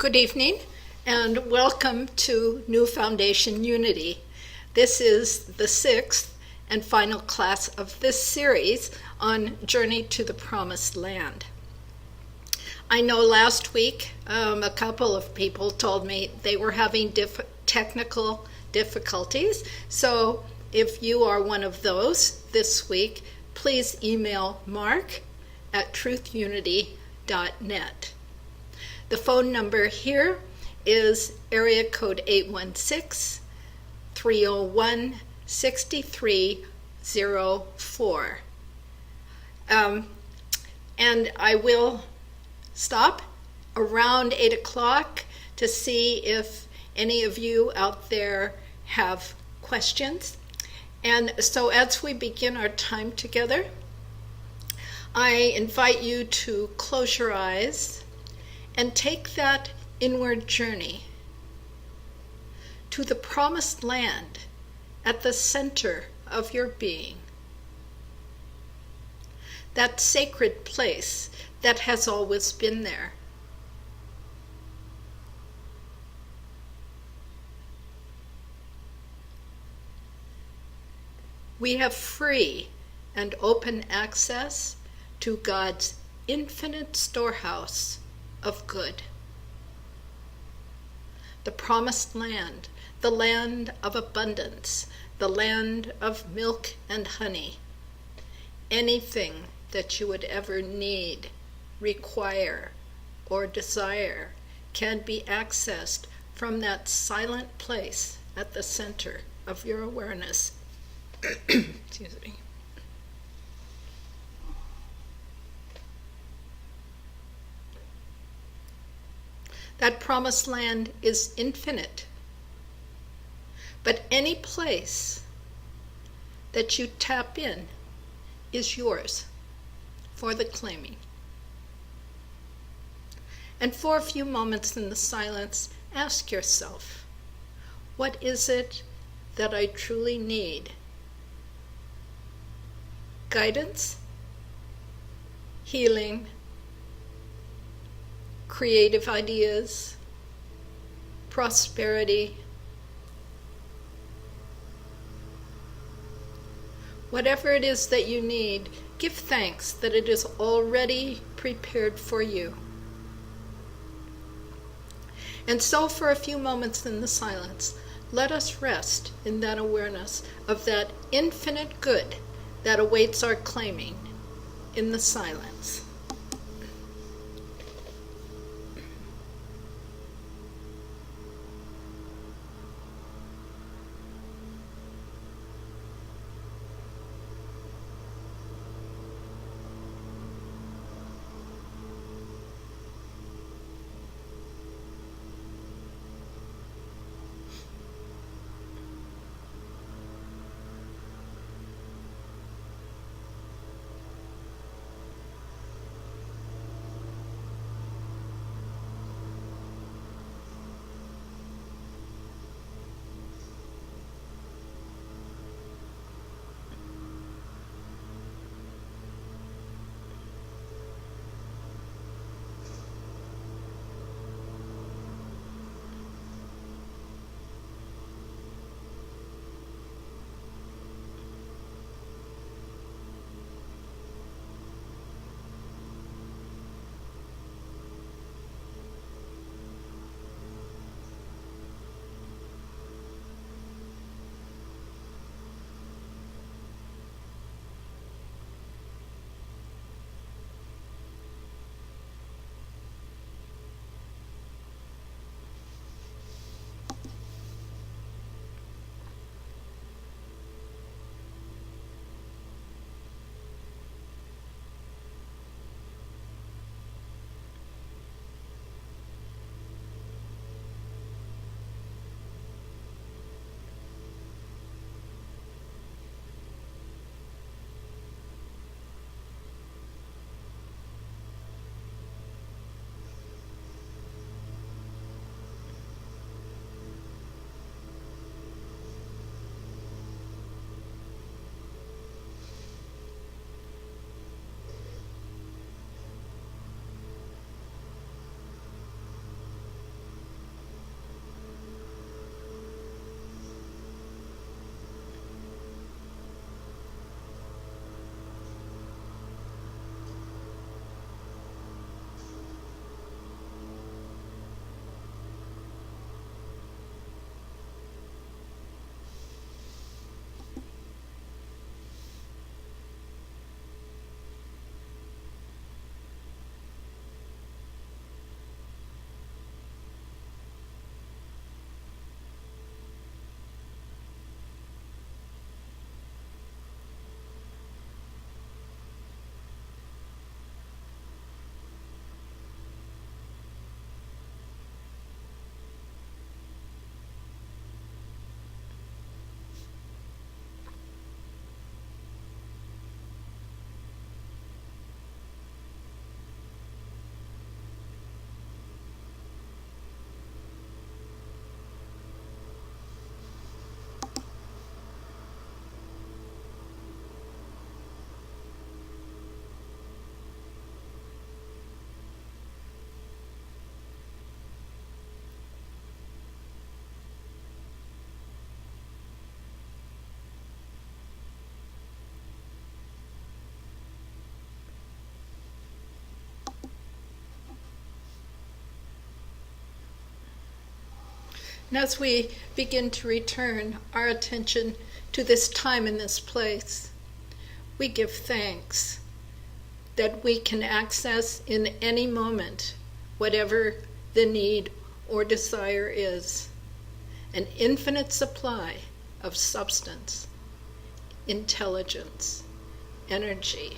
Good evening and welcome to New Foundation Unity. This is the sixth and final class of this series on Journey to the Promised Land. I know last week a couple of people told me they were having technical difficulties, so if you are one of those this week, please email mark@truthunity.net. The phone number here is area code 816-301-6304. And I will stop around 8 o'clock to see if any of you out there have questions. And so as we begin our time together, I invite you to close your eyes and take that inward journey to the promised land at the center of your being. That sacred place that has always been there. We have free and open access to God's infinite storehouse of good. The promised land, the land of abundance, the land of milk and honey. Anything that you would ever need, require, or desire can be accessed from that silent place at the center of your awareness. Excuse me. That promised land is infinite. But any place that you tap in is yours for the claiming. And for a few moments in the silence, ask yourself, what is it that I truly need? Guidance, healing, creative ideas, prosperity. Whatever it is that you need, give thanks that it is already prepared for you. And so for a few moments in the silence, let us rest in that awareness of that infinite good that awaits our claiming in the silence. And as we begin to return our attention to this time and this place, we give thanks that we can access in any moment whatever the need or desire is, an infinite supply of substance, intelligence, energy.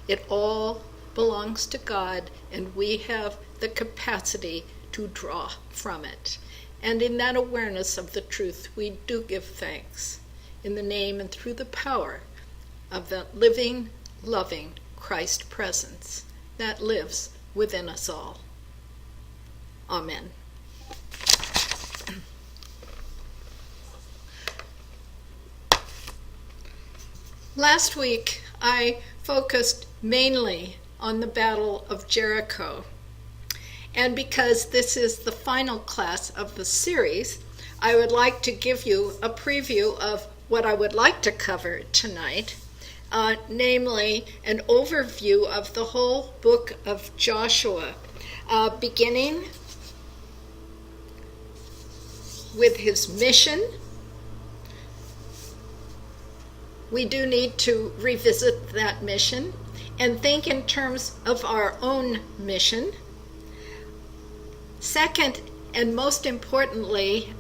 It all belongs to God, and we have the capacity to draw from it. And in that awareness of the truth, we do give thanks in the name and through the power of the living, loving Christ presence that lives within us all. Amen. Last week, I focused mainly on the Battle of Jericho. And because this is the final class of the series, I would like to give you a preview of what I would like to cover tonight, namely an overview of the whole book of Joshua, beginning with his mission. We do need to revisit that mission and think in terms of our own mission. Second, and most importantly,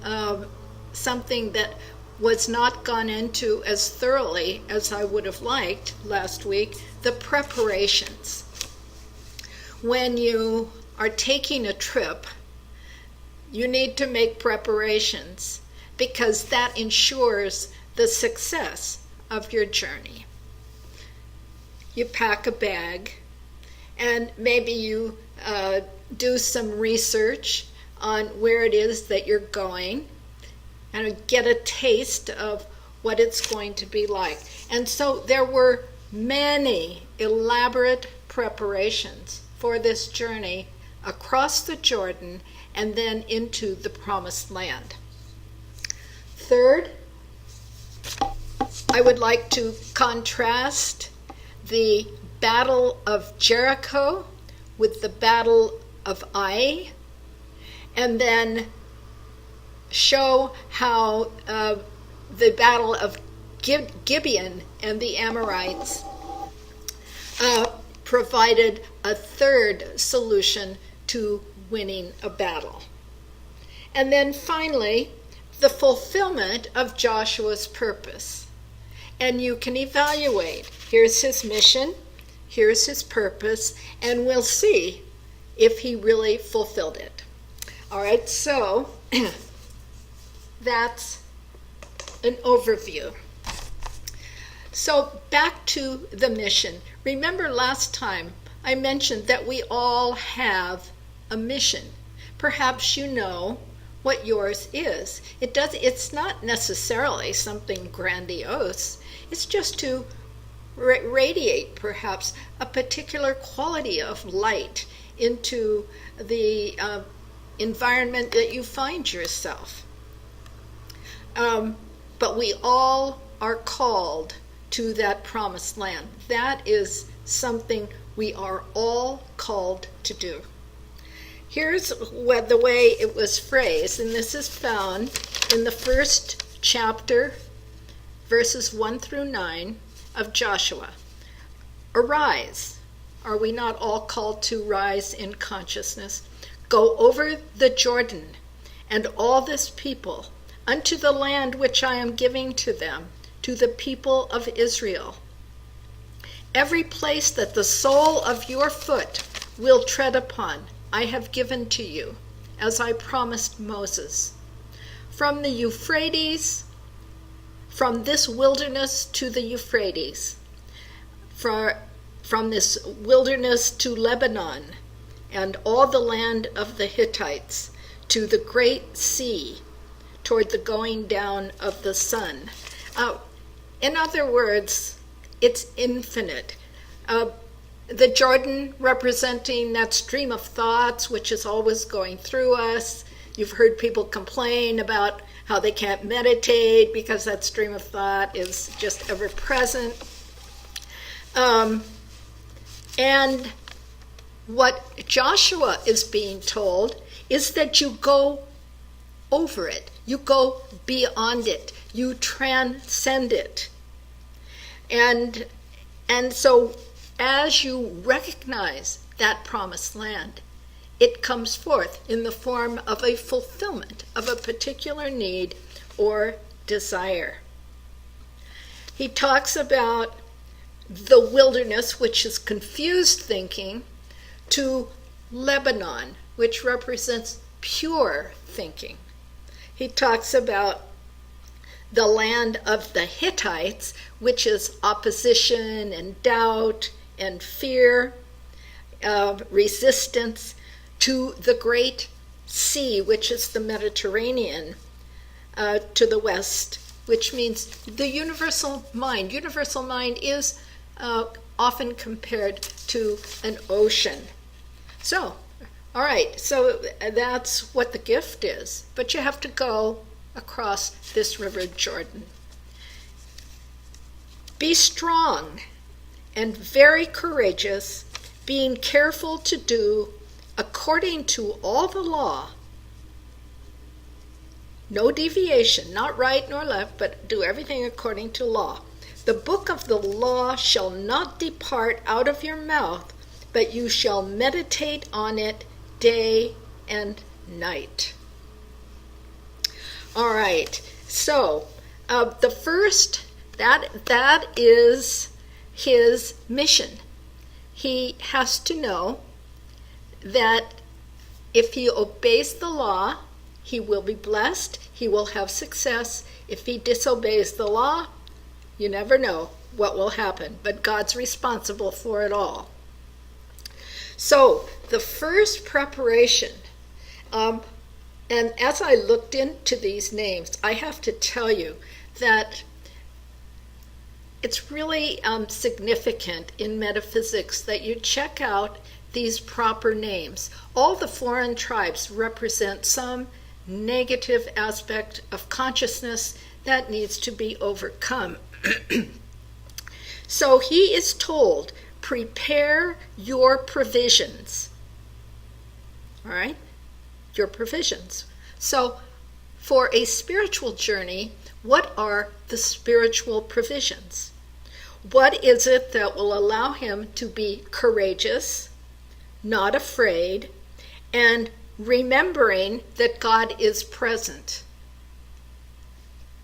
something that was not gone into as thoroughly as I would have liked last week, the preparations. When you are taking a trip, you need to make preparations because that ensures the success of your journey. You pack a bag, and maybe you do some research on where it is that you're going and get a taste of what it's going to be like. And so there were many elaborate preparations for this journey across the Jordan and then into the Promised Land. Third, I would like to contrast the Battle of Jericho with the Battle of Ai, and then show how the Battle of Gibeon and the Amorites provided a third solution to winning a battle. And then finally, the fulfillment of Joshua's purpose. And you can evaluate. Here's his mission, here's his purpose, and we'll see if he really fulfilled it. All right, so that's an overview. So back to the mission. Remember last time I mentioned that we all have a mission. Perhaps you know what yours is. It's not necessarily something grandiose. It's just to radiate perhaps a particular quality of light into the environment that you find yourself. But we all are called to that promised land. That is something we are all called to do. Here's the way it was phrased, and this is found in the first chapter, verses 1 through 9 of Joshua. Arise. Are we not all called to rise in consciousness? Go over the Jordan, and all this people, unto the land which I am giving to them, to the people of Israel. Every place that the sole of your foot will tread upon, I have given to you, as I promised Moses. From the Euphrates, from this wilderness to the Euphrates, from this wilderness to Lebanon, and all the land of the Hittites, to the great sea, toward the going down of the sun. In other words, it's infinite. The Jordan representing that stream of thoughts which is always going through us. You've heard people complain about how they can't meditate because that stream of thought is just ever present. And what Joshua is being told is that you go over it. You go beyond it. You transcend it. And so as you recognize that promised land, it comes forth in the form of a fulfillment of a particular need or desire. He talks about the wilderness, which is confused thinking, to Lebanon, which represents pure thinking. He talks about the land of the Hittites, which is opposition and doubt and fear, resistance, to the great sea, which is the Mediterranean, to the west, which means the universal mind. Universal mind is often compared to an ocean. So, all right, so that's what the gift is. But you have to go across this river Jordan. Be strong and very courageous, being careful to do according to all the law. No deviation, not right nor left, but do everything according to law. The book of the law shall not depart out of your mouth, but you shall meditate on it day and night. All right, so the first, that is his mission. He has to know that if he obeys the law, he will be blessed, he will have success. If he disobeys the law, you never know what will happen, but God's responsible for it all. So the first preparation, and as I looked into these names, I have to tell you that it's really significant in metaphysics that you check out these proper names. All the foreign tribes represent some negative aspect of consciousness that needs to be overcome. So he is told, prepare your provisions. All right? Your provisions. So for a spiritual journey, what are the spiritual provisions? What is it that will allow him to be courageous, not afraid, and remembering that God is present?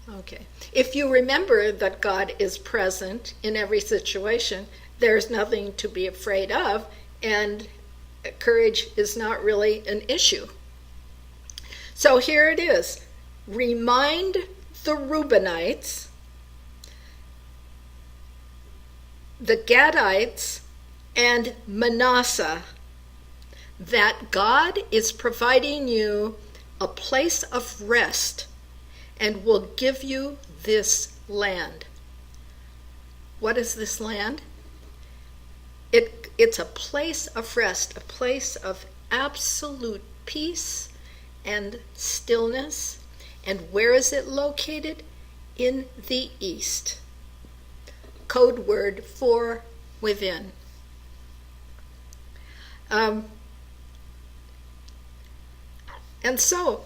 Okay. If you remember that God is present in every situation, there's nothing to be afraid of, and courage is not really an issue. So here it is. Remind the Reubenites, the Gadites, and Manasseh that God is providing you a place of rest and will give you this land. What is this land? It's a place of rest, a place of absolute peace and stillness. And where is it located? In the east. Code word for within. And so,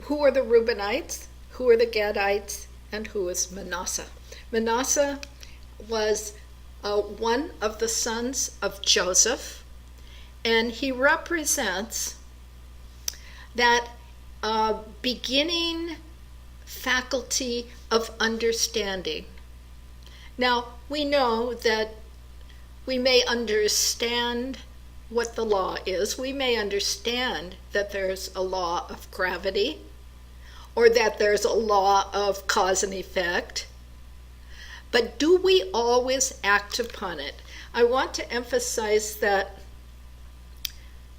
who are the Reubenites? Who are the Gadites? And who is Manasseh? Manasseh was one of the sons of Joseph, and he represents that beginning faculty of understanding. Now, we know that we may understand what the law is. We may understand that there's a law of gravity, or that there's a law of cause and effect. But do we always act upon it? I want to emphasize that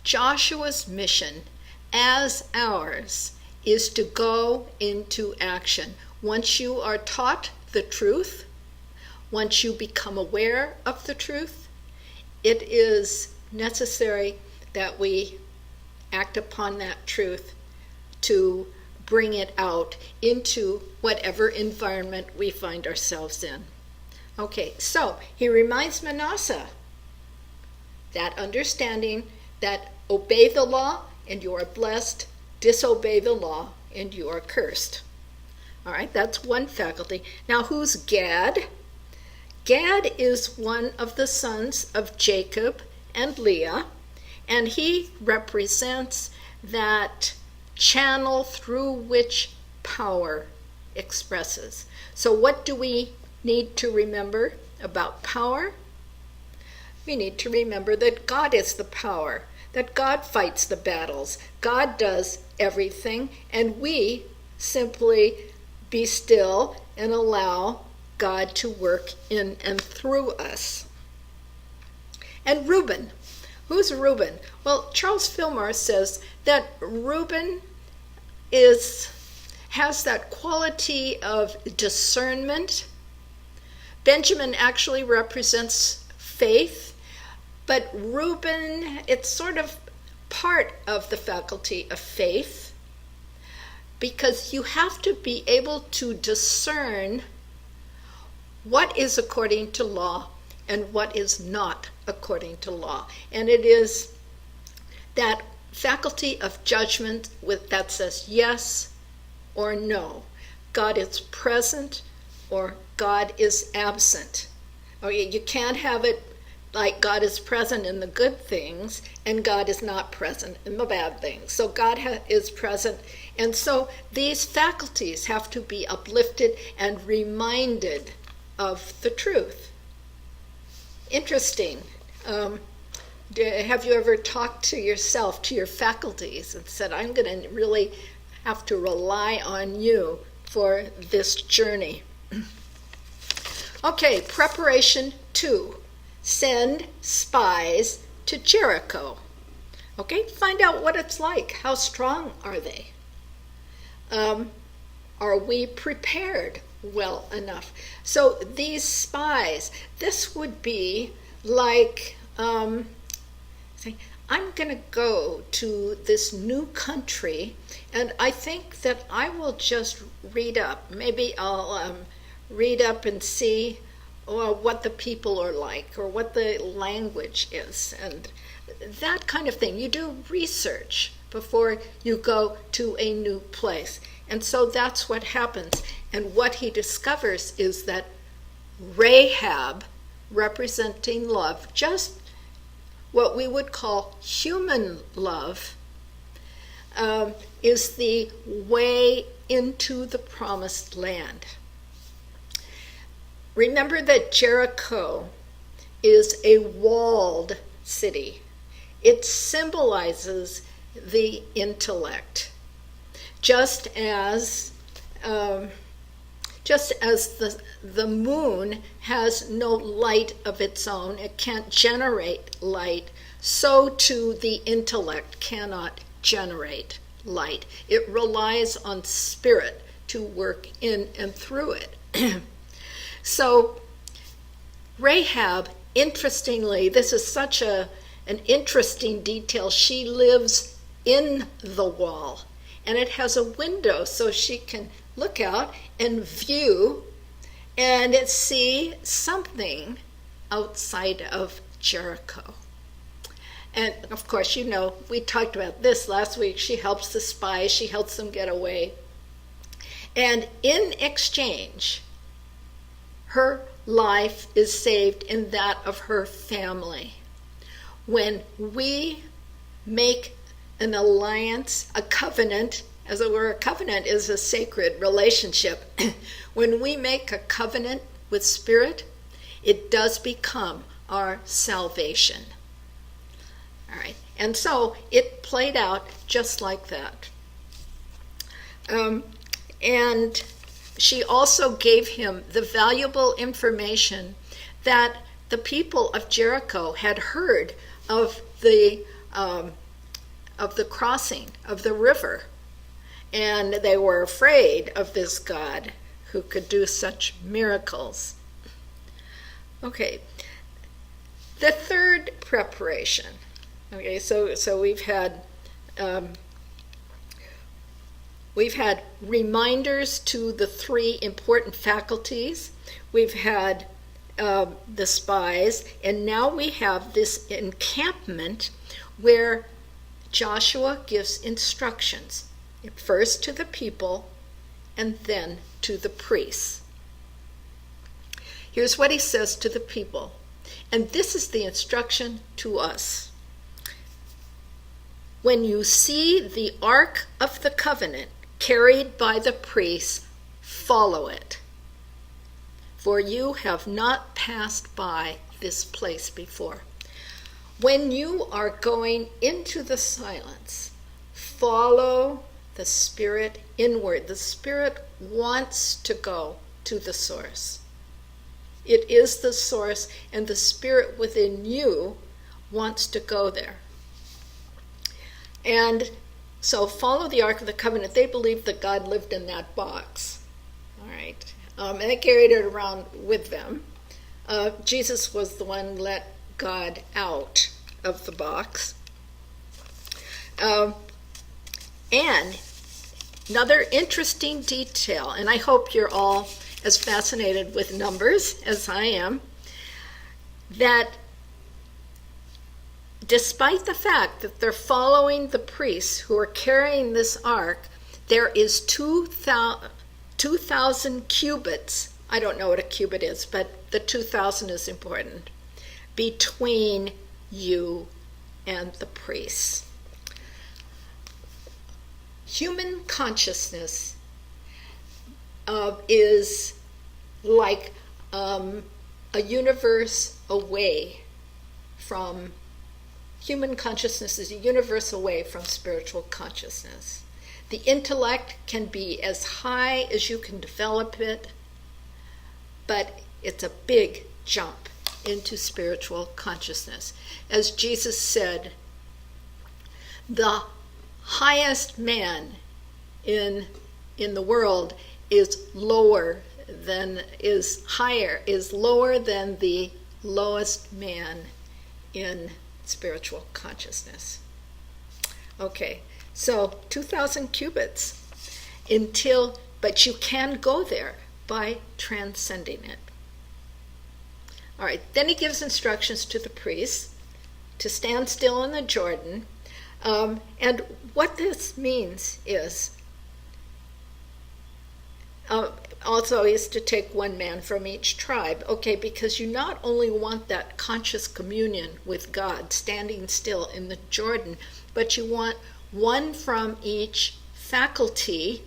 Joshua's mission, as ours, is to go into action. Once you are taught the truth, once you become aware of the truth, it is necessary that we act upon that truth to bring it out into whatever environment we find ourselves in. Okay, so he reminds Manasseh that understanding that obey the law and you are blessed, disobey the law, and you are cursed. All right, that's one faculty. Now, who's Gad? Gad is one of the sons of Jacob and Leah, and he represents that channel through which power expresses. So what do we need to remember about power? We need to remember that God is the power, that God fights the battles, God does everything, and we simply be still and allow God to work in and through us. And Reuben. Who's Reuben? Well, Charles Fillmore says that Reuben has that quality of discernment. Benjamin actually represents faith, but Reuben, it's sort of part of the faculty of faith, because you have to be able to discern what is according to law and what is not according to law. And it is that faculty of judgment that says yes or no. God is present or God is absent. Okay, you can't have it like God is present in the good things and God is not present in the bad things. So God is present. And so these faculties have to be uplifted and reminded of the truth. Interesting. Have you ever talked to yourself, to your faculties, and said, I'm going to really have to rely on you for this journey? Okay, preparation 2. Send spies to Jericho. Okay, find out what it's like. How strong are they? Are we prepared well enough? So these spies, this would be like saying, I'm going to go to this new country, and I think that I will just read up. Maybe I'll read up and see what the people are like or what the language is, and that kind of thing. You do research before you go to a new place. And so that's what happens. And what he discovers is that Rahab, representing love, just what we would call human love, is the way into the promised land. Remember that Jericho is a walled city. It symbolizes the intellect. Just as the moon has no light of its own, it can't generate light, so too the intellect cannot generate light. It relies on spirit to work in and through it. So Rahab, interestingly, this is such an interesting detail. She lives in the wall, and it has a window so she can look out and view and see something outside of Jericho. And of course, you know, we talked about this last week. She helps the spies, she helps them get away. And in exchange, her life is saved in that of her family. When we make an alliance, a covenant, as it were, a covenant is a sacred relationship. When we make a covenant with Spirit, it does become our salvation. All right, and so it played out just like that. And she also gave him the valuable information that the people of Jericho had heard of the crossing of the river, and they were afraid of this God who could do such miracles. Okay, the third preparation. Okay, so we've had reminders to the three important faculties. We've had the spies, and now we have this encampment where Joshua gives instructions. first to the people and then to the priests. Here's what he says to the people, and this is the instruction to us. When you see the Ark of the Covenant carried by the priests, follow it, for you have not passed by this place before. When you are going into the silence, follow the Spirit inward. The Spirit wants to go to the source. It is the source, and the Spirit within you wants to go there. And so follow the Ark of the Covenant. They believed that God lived in that box. All right. And they carried it around with them. Jesus was the one who let God out of the box. And another interesting detail, and I hope you're all as fascinated with numbers as I am, that despite the fact that they're following the priests who are carrying this ark, there is 2,000 cubits. I don't know what a cubit is, but the 2,000 is important, between you and the priests. Human consciousness is like a universe away from human consciousness is a universe away from spiritual consciousness. The intellect can be as high as you can develop it, but it's a big jump into spiritual consciousness. As Jesus said, the highest man in the world is lower than the lowest man in spiritual consciousness. Okay, so 2,000 cubits but you can go there by transcending it. All right, then he gives instructions to the priests to stand still in the Jordan. And what this means is also is to take one man from each tribe. Okay, because you not only want that conscious communion with God, standing still in the Jordan, but you want one from each faculty,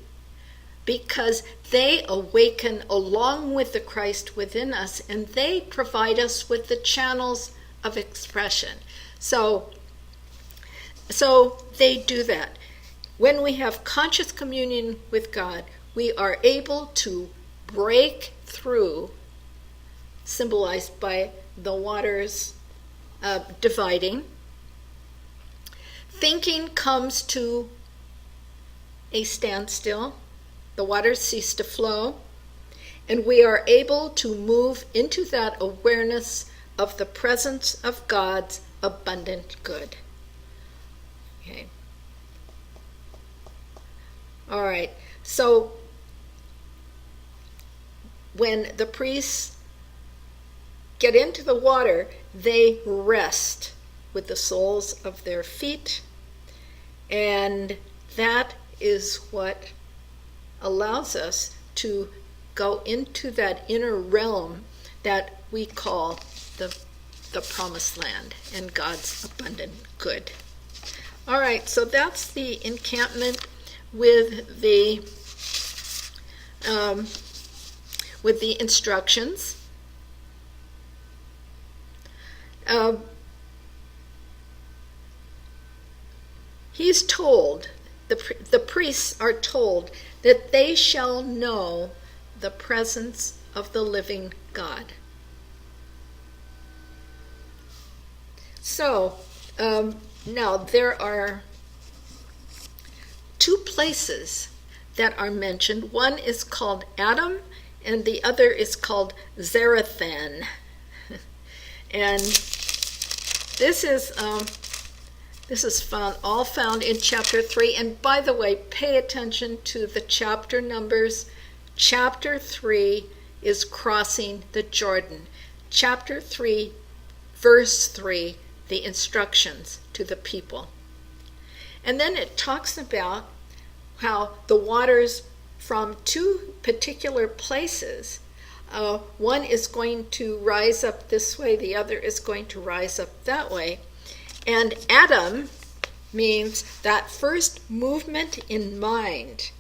because they awaken along with the Christ within us, and they provide us with the channels of expression. So they do that. When we have conscious communion with God, we are able to break through, symbolized by the waters dividing. Thinking comes to a standstill. The waters cease to flow, and we are able to move into that awareness of the presence of God's abundant good. Okay. All right. So when the priests get into the water, they rest with the soles of their feet, and that is what allows us to go into that inner realm that we call the promised land and God's abundant good. All right, so that's the encampment with the instructions. He's told, the priests are told that they shall know the presence of the living God. So, now there are two places that are mentioned. One is called Adam, and the other is called Zarethan. And this is found in chapter 3. And by the way, pay attention to the chapter numbers. Chapter 3 is crossing the Jordan. Chapter 3, verse 3, the instructions to the people. And then it talks about how the waters from two particular places, one is going to rise up this way, the other is going to rise up that way. And Adam means that first movement in mind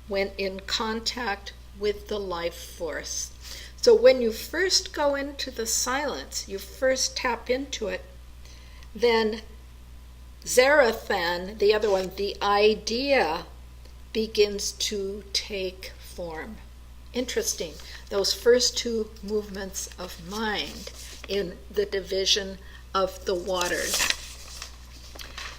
when in contact with the life force. So when you first go into the silence, you first tap into it, then Zarathan, the other one, the idea begins to take form. Interesting, those first two movements of mind in the division of the waters.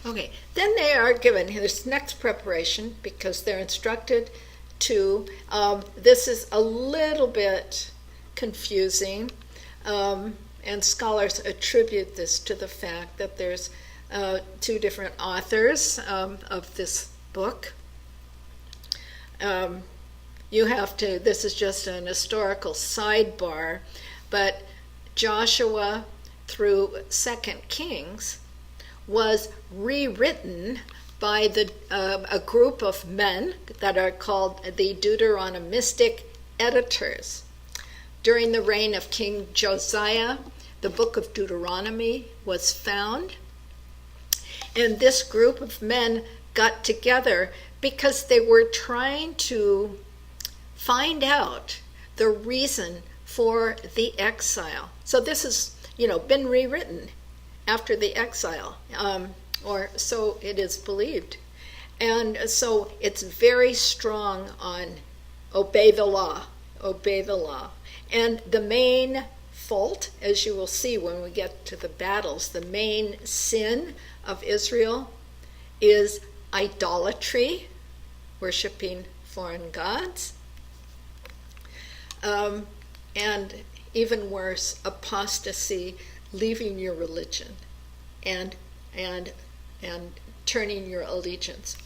Okay, then they are given this next preparation because they're instructed to, this is a little bit confusing, and scholars attribute this to the fact that there's two different authors of this book. You have to, this is just an historical sidebar, but Joshua through 2 Kings was rewritten by a group of men that are called the Deuteronomistic editors. During the reign of King Josiah, the book of Deuteronomy was found, and this group of men got together because they were trying to find out the reason for the exile. So this has, been rewritten after the exile, or so it is believed. And so it's very strong on obey the law, obey the law. And the main fault, as you will see when we get to the battles, the main sin of Israel is idolatry, worshiping foreign gods, and even worse, apostasy, leaving your religion and turning your allegiance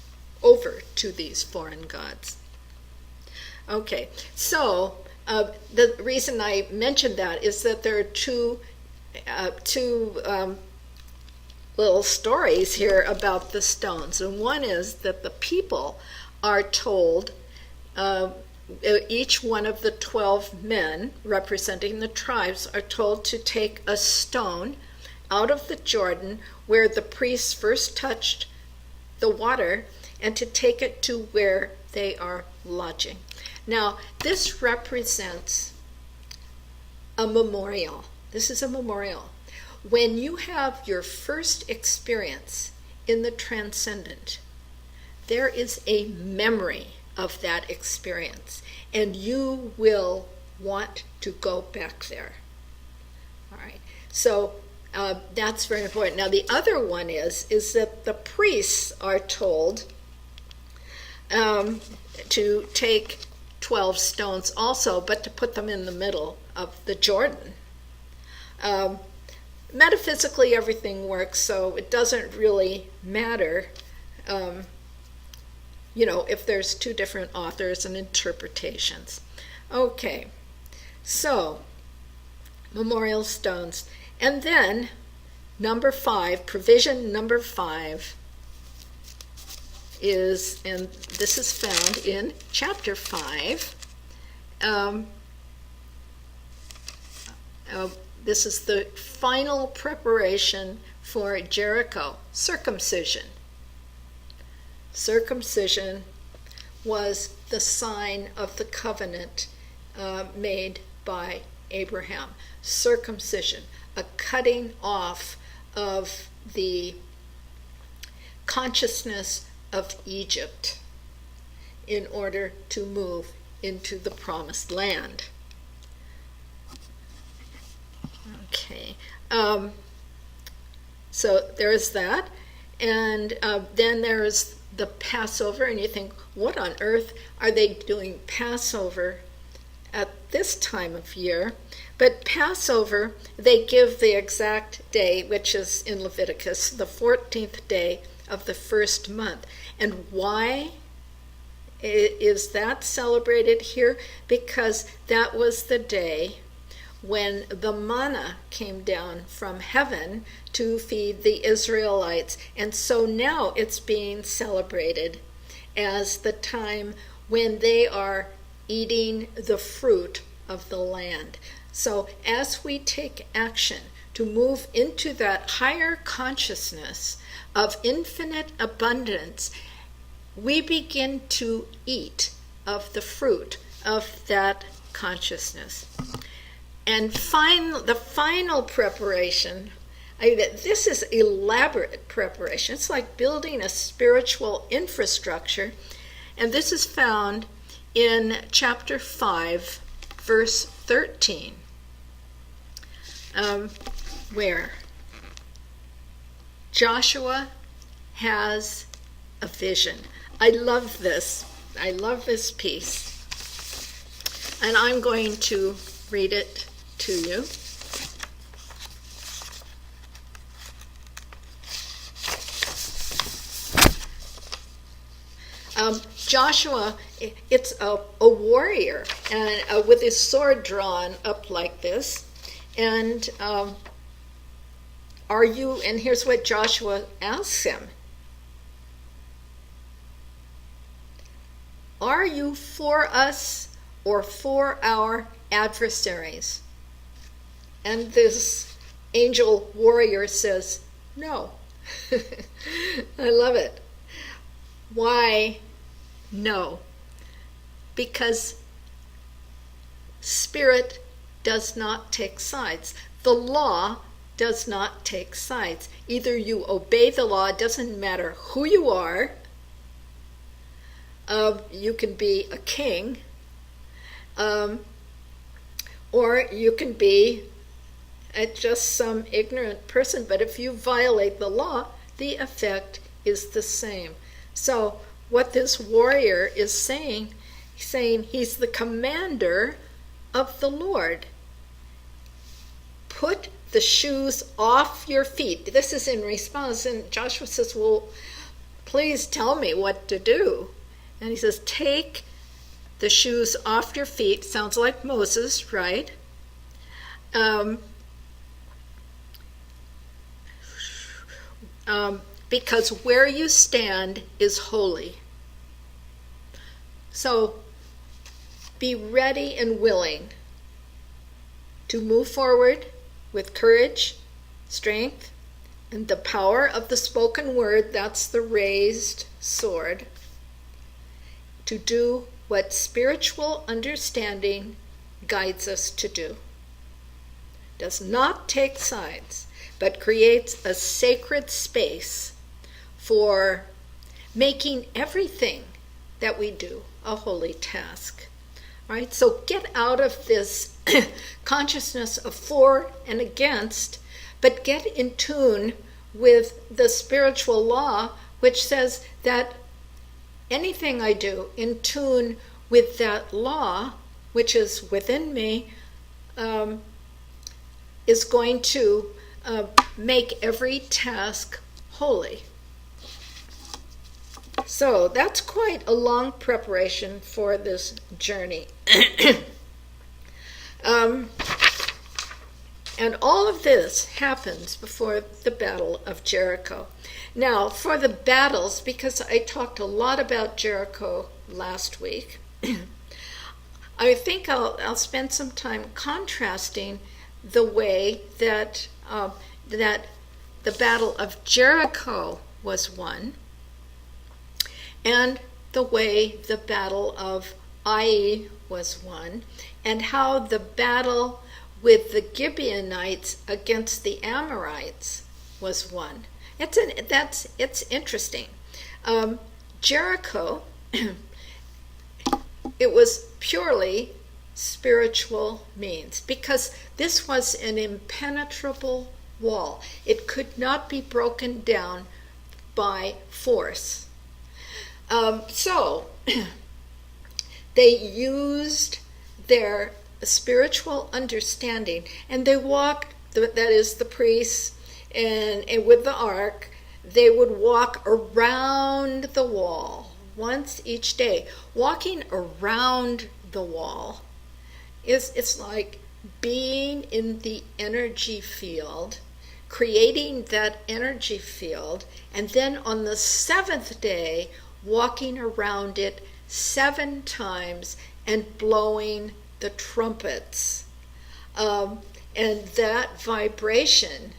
over to these foreign gods. Okay, so the reason I mentioned that is that there are two little stories here about the stones. And one is that the people are told, each one of the 12 men representing the tribes are told to take a stone out of the Jordan where the priests first touched the water and to take it to where they are lodging. Now, this represents a memorial. This is a memorial. When you have your first experience in the transcendent, there is a memory of that experience, and you will want to go back there. All right, so that's very important. Now, the other one is that the priests are told to take 12 stones also, but to put them in the middle of the Jordan. Metaphysically, everything works, so it doesn't really matter, if there's two different authors and interpretations. Okay, so memorial stones. And then number 5, provision number 5 is, and this is found in chapter 5, this is the final preparation for Jericho, circumcision. Circumcision was the sign of the covenant made by Abraham. Circumcision, a cutting off of the consciousness of Egypt in order to move into the promised land. Okay, so there is that, and then there's the Passover, and you think, what on earth are they doing Passover at this time of year? But Passover, they give the exact day, which is in Leviticus, the 14th day of the first month. And why is that celebrated here? Because that was the day when the manna came down from heaven to feed the Israelites. And so now it's being celebrated as the time when they are eating the fruit of the land. So as we take action to move into that higher consciousness of infinite abundance, we begin to eat of the fruit of that consciousness. And the final preparation, this is elaborate preparation. It's like building a spiritual infrastructure. And this is found in chapter 5, verse 13, where Joshua has a vision. I love this. I love this piece. And I'm going to read it to you. Joshua, it's a warrior, and with his sword drawn up like this. And and here's what Joshua asks him. Are you for us or for our adversaries? And this angel warrior says, no. I love it. Why no? Because spirit does not take sides. The law does not take sides. Either you obey the law, it doesn't matter who you are. You can be a king, or you can be just some ignorant person. But if you violate the law, the effect is the same. So what this warrior is saying he's the commander of the Lord. Put the shoes off your feet. This is in response, and Joshua says, well, please tell me what to do. And he says, take the shoes off your feet. Sounds like Moses, right? Because where you stand is holy. So be ready and willing to move forward with courage, strength, and the power of the spoken word, that's the raised sword, to do what spiritual understanding guides us to do. Does not take sides, but creates a sacred space for making everything that we do a holy task. Right? So get out of this consciousness of for and against, but get in tune with the spiritual law, which says that anything I do in tune with that law, which is within me, is going to make every task holy. So that's quite a long preparation for this journey. And all of this happens before the Battle of Jericho. Now, for the battles, because I talked a lot about Jericho last week, I think I'll spend some time contrasting the way that the Battle of Jericho was won and the way the Battle of Ai was won, and how the battle with the Gibeonites against the Amorites was won. It's interesting. Jericho, it was purely spiritual means, because this was an impenetrable wall. It could not be broken down by force. So they used their spiritual understanding, and they walked, that is the priests, and with the ark, they would walk around the wall once each day. Walking around the wall it's like being in the energy field, creating that energy field, and then on the seventh day walking around it 7 times and blowing the trumpets. And that vibration,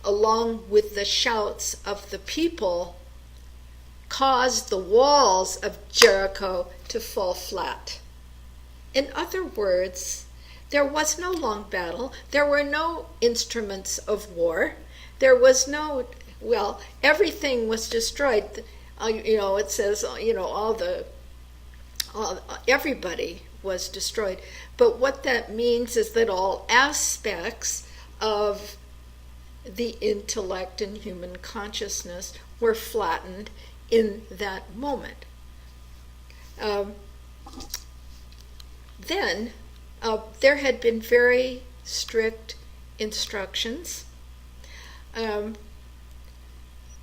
along with the shouts of the people, caused the walls of Jericho to fall flat. In other words, there was no long battle. There were no instruments of war. There was no, everything was destroyed. It says, everybody was destroyed. But what that means is that all aspects of the intellect and human consciousness were flattened in that moment. Then there had been very strict instructions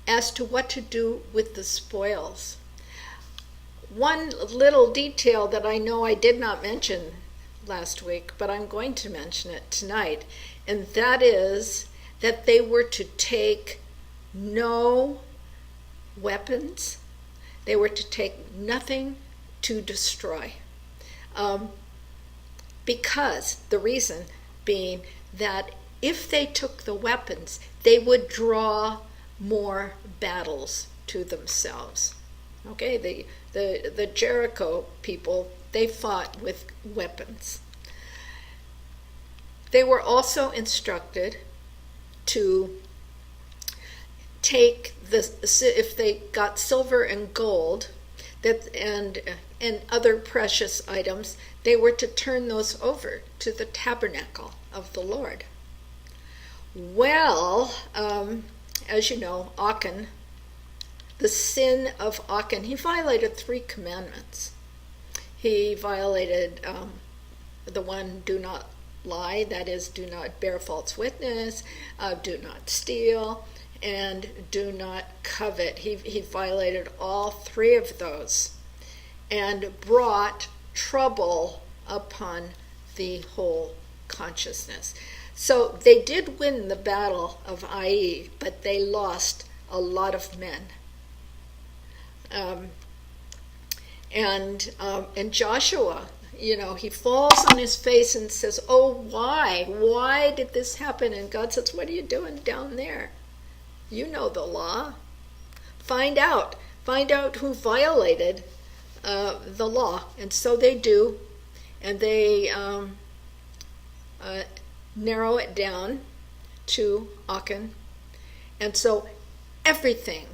as to what to do with the spoils. One little detail that I know I did not mention last week, but I'm going to mention it tonight, and that is that they were to take no weapons. They were to take nothing to destroy. Because the reason being that if they took the weapons, they would draw more battles to themselves. Okay, the Jericho people, they fought with weapons. They were also instructed to take if they got silver and gold and other precious items, they were to turn those over to the tabernacle of the Lord. Well, as you know, Achan, the sin of Achan, he violated 3 commandments. He violated the one, do not lie, that is, do not bear false witness, do not steal, and do not covet. He violated all 3 of those and brought trouble upon the whole consciousness. So they did win the battle of Ai, but they lost a lot of men. And Joshua, he falls on his face and says, "Oh, why? Why did this happen?" And God says, "What are you doing down there? You know the law. Find out who violated the law." And so they do, and they narrow it down to Achan. And so everything,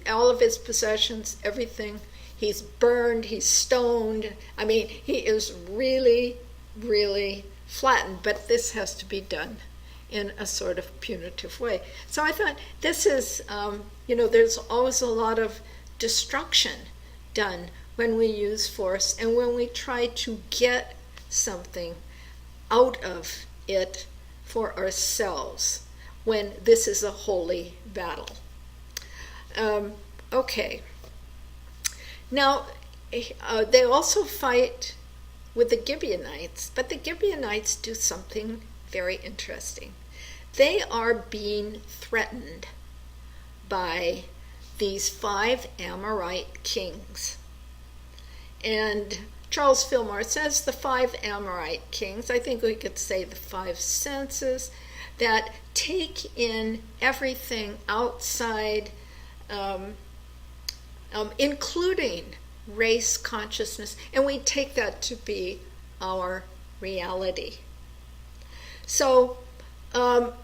all of his possessions, everything, he's burned, he's stoned. I mean, he is really, really flattened, but this has to be done in a sort of punitive way. So I thought this is, there's always a lot of destruction done when we use force and when we try to get something out of it for ourselves, when this is a holy battle. Okay. Now, they also fight with the Gibeonites, but the Gibeonites do something very interesting. They are being threatened by these 5 Amorite kings. And Charles Fillmore says the 5 Amorite kings, I think we could say the 5 senses, that take in everything outside, including race consciousness, and we take that to be our reality. So the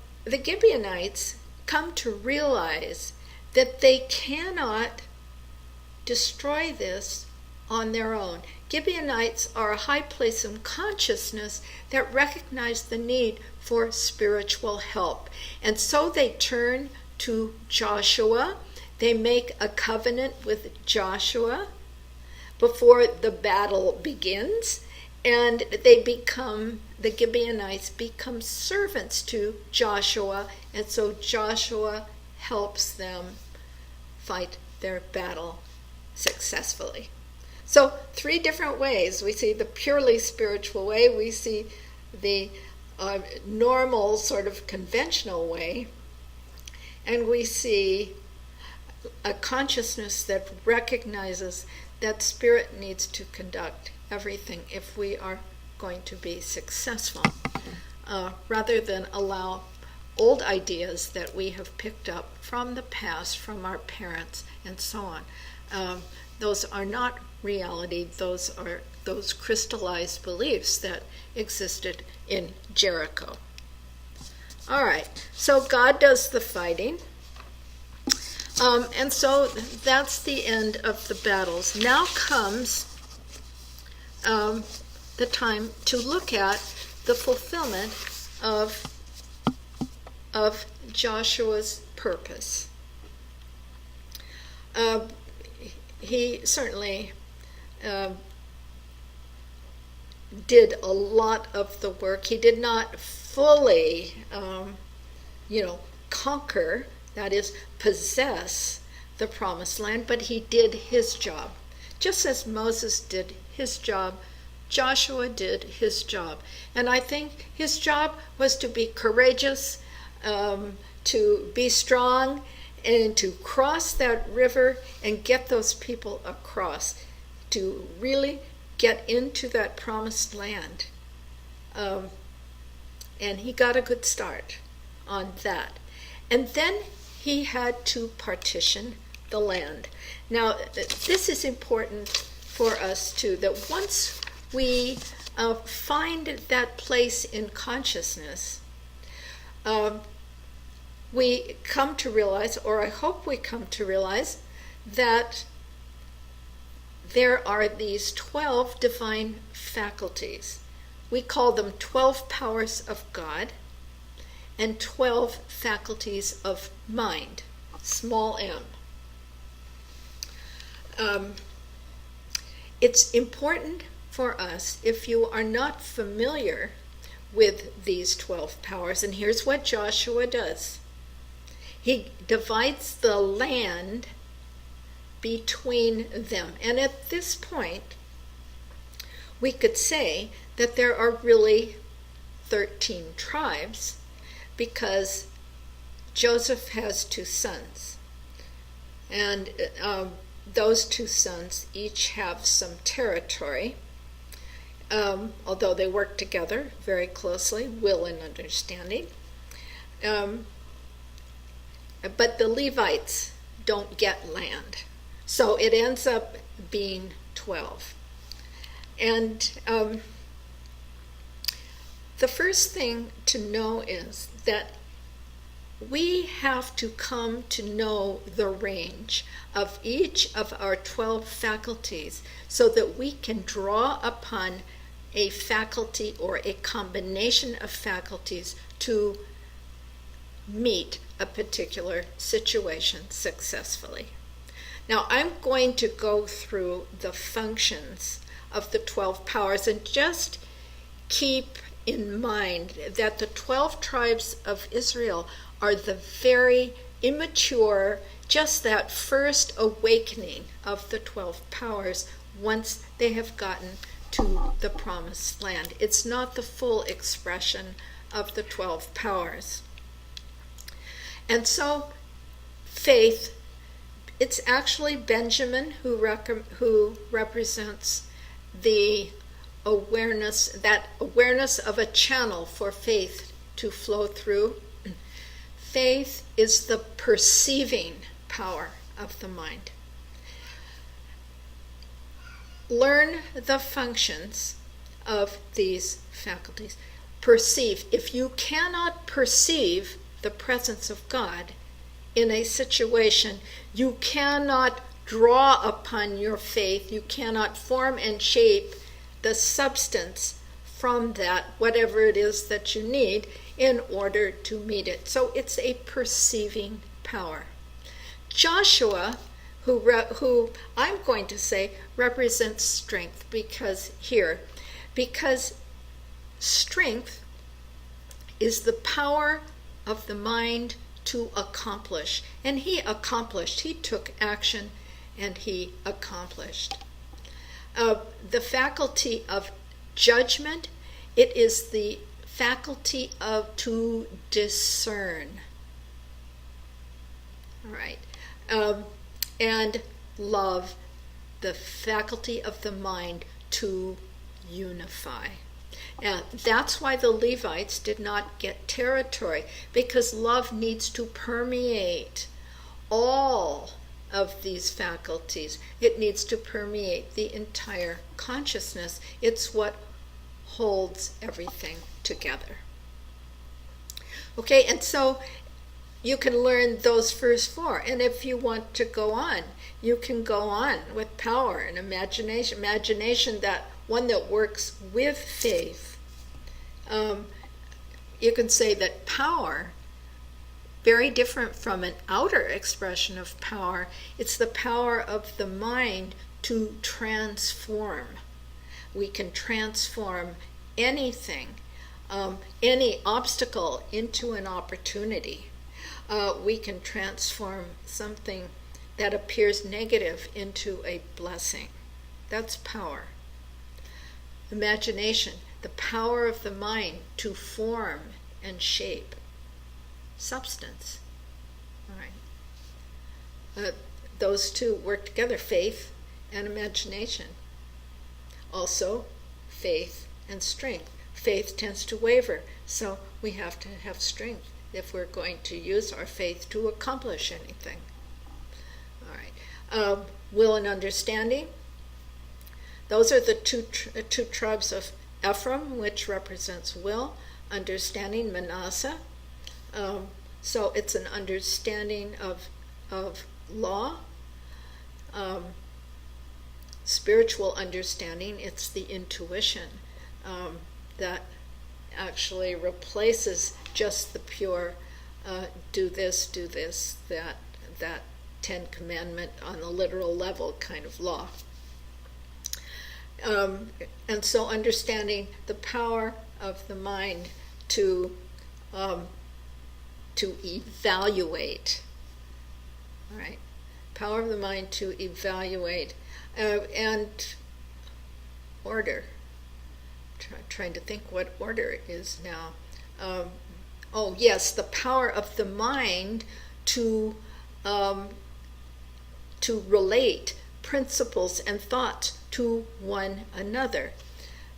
Gibeonites come to realize that they cannot destroy this on their own. Gibeonites are a high place in consciousness that recognize the need for spiritual help. And so they turn to Joshua. They make a covenant with Joshua before the battle begins, and the Gibeonites become servants to Joshua, and so Joshua helps them fight their battle successfully. So 3 different ways. We see the purely spiritual way, we see the normal sort of conventional way, and we see a consciousness that recognizes that spirit needs to conduct everything if we are going to be successful, rather than allow old ideas that we have picked up from the past, from our parents, and so on. Those are not reality. Those are those crystallized beliefs that existed in Jericho. All right, so God does the fighting. And so that's the end of the battles. Now comes the time to look at the fulfillment of Joshua's purpose. He certainly did a lot of the work. He did not fully, conquer, that is, possess the promised land, but he did his job. Just as Moses did his job, Joshua did his job. And I think his job was to be courageous, to be strong, and to cross that river and get those people across, to really get into that promised land. And he got a good start on that. And then he had to partition the land. Now, this is important for us too, that once we find that place in consciousness, we come to realize, or I hope we come to realize, that there are these 12 divine faculties. We call them 12 powers of God and 12 faculties of mind, small m. It's important for us, if you are not familiar with these 12 powers, and here's what Joshua does. He divides the land between them. And at this point, we could say that there are really 13 tribes, because Joseph has 2 sons. And those 2 sons each have some territory, although they work together very closely, will and understanding. But the Levites don't get land. So it ends up being 12. And the first thing to know is that we have to come to know the range of each of our 12 faculties so that we can draw upon a faculty or a combination of faculties to meet a particular situation successfully. Now, I'm going to go through the functions of the 12 powers, and just keep in mind that the 12 tribes of Israel are the very immature, just that first awakening of the 12 powers once they have gotten to the promised land. It's not the full expression of the 12 powers. And so, faith, it's actually Benjamin who represents the awareness, that awareness of a channel for faith to flow through. Faith is the perceiving power of the mind. Learn the functions of these faculties. Perceive. If you cannot perceive the presence of God in a situation, you cannot draw upon your faith. You cannot form and shape the substance from that, whatever it is that you need, in order to meet it. So it's a perceiving power. Joshua, who I'm going to say represents strength, because strength is the power of the mind to accomplish. And he accomplished. He took action and he accomplished. The faculty of judgment, it is the faculty of to discern. All right. And love, the faculty of the mind to unify. And that's why the Levites did not get territory, because love needs to permeate all of these faculties. It needs to permeate the entire consciousness. It's what holds everything together. Okay, and so you can learn those first four. And if you want to go on, you can go on with power and imagination. Imagination, that one that works with faith. You can say that power, very different from an outer expression of power, it's the power of the mind to transform. We can transform anything, any obstacle into an opportunity. We can transform something that appears negative into a blessing. That's power. Imagination, the power of the mind to form and shape substance. All right. Those two work together, faith and imagination. Also, faith and strength. Faith tends to waver, so we have to have strength if we're going to use our faith to accomplish anything. All right. Will and understanding. Those are the two tribes of Ephraim, which represents will, understanding, Manasseh. So it's an understanding of law, spiritual understanding. It's the intuition that actually replaces just the pure do this, that 10 commandment on the literal level kind of law. And so understanding the power of the mind to evaluate, all right? Power of the mind to evaluate, and order. Trying to think what order it is now. Oh yes, the power of the mind to relate principles and thoughts to one another.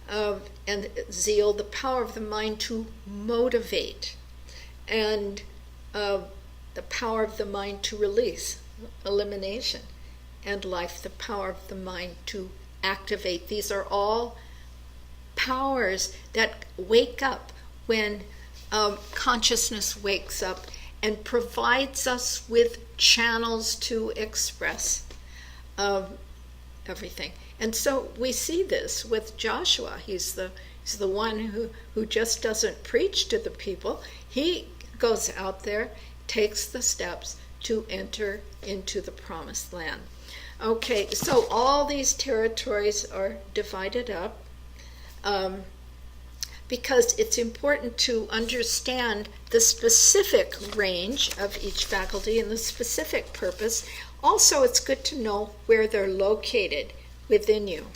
And zeal, the power of the mind to motivate. And the power of the mind to release, elimination. And life, the power of the mind to activate. These are all powers that wake up when consciousness wakes up and provides us with channels to express everything. And so we see this with Joshua. He's the one who just doesn't preach to the people. He goes out there, takes the steps to enter into the promised land. Okay, so all these territories are divided up because it's important to understand the specific range of each faculty and the specific purpose. Also, it's good to know where they're located within you.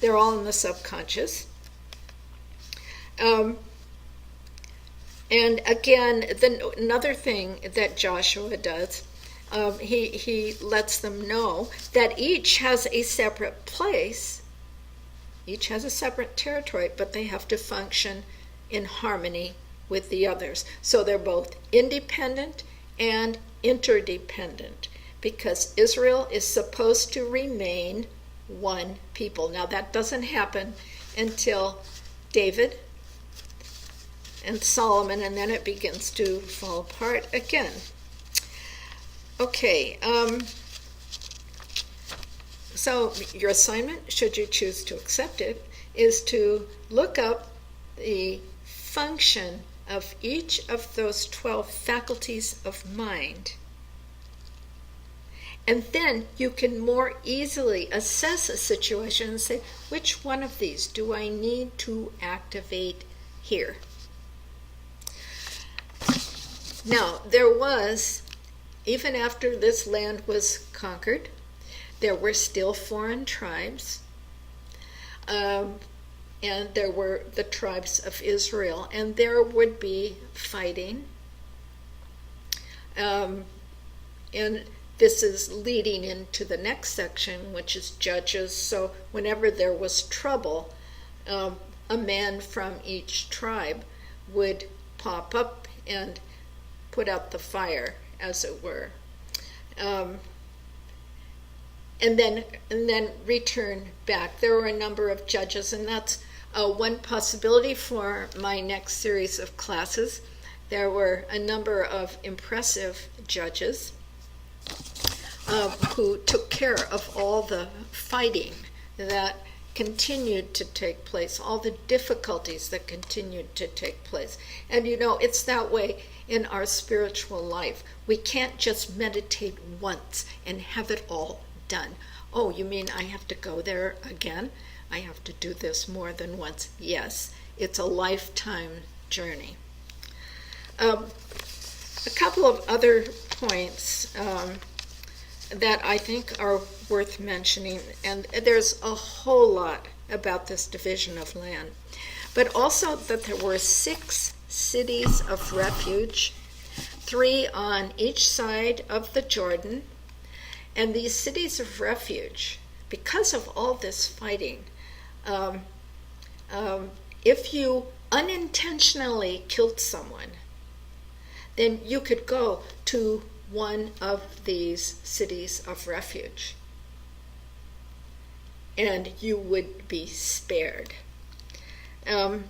They're all in the subconscious. And again, another thing that Joshua does, he lets them know that each has a separate place, each has a separate territory, but they have to function in harmony with the others. So they're both independent and interdependent, because Israel is supposed to remain one people. Now that doesn't happen until David and Solomon, and then it begins to fall apart again. Okay, so your assignment, should you choose to accept it, is to look up the function of each of those 12 faculties of mind. And then you can more easily assess a situation and say, which one of these do I need to activate here? Now, there was, even after this land was conquered, there were still foreign tribes, and there were the tribes of Israel, and there would be fighting. And this is leading into the next section, which is Judges. So whenever there was trouble, a man from each tribe would pop up and put out the fire, as it were, and then return back. There were a number of judges, and that's one possibility for my next series of classes. There were a number of impressive judges who took care of all the fighting that continued to take place, all the difficulties that continued to take place. And it's that way in our spiritual life. We can't just meditate once and have it all done. Oh, you mean I have to go there again? I have to do this more than once? Yes, it's a lifetime journey. A couple of other points that I think are worth mentioning, and there's a whole lot about this division of land, but also that there were 6 cities of refuge, 3 on each side of the Jordan. And these cities of refuge, because of all this fighting, if you unintentionally killed someone, then you could go to one of these cities of refuge, and you would be spared. And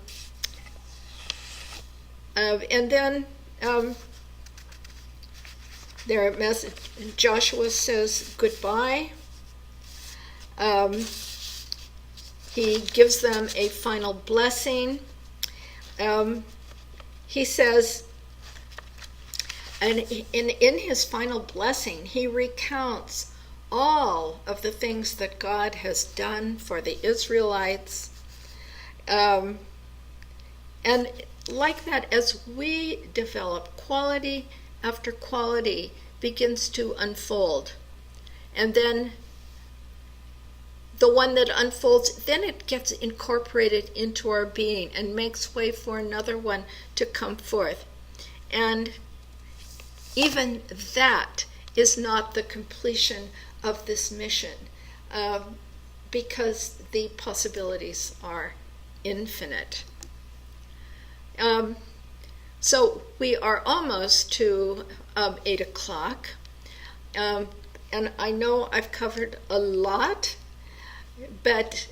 then their message, Joshua says goodbye. He gives them a final blessing. He says, and in his final blessing, he recounts all of the things that God has done for the Israelites. And like that, as we develop, quality after quality begins to unfold. And then the one that unfolds, then it gets incorporated into our being and makes way for another one to come forth. And even that is not the completion of this mission, because the possibilities are infinite. So we are almost to 8 o'clock, and I know I've covered a lot, but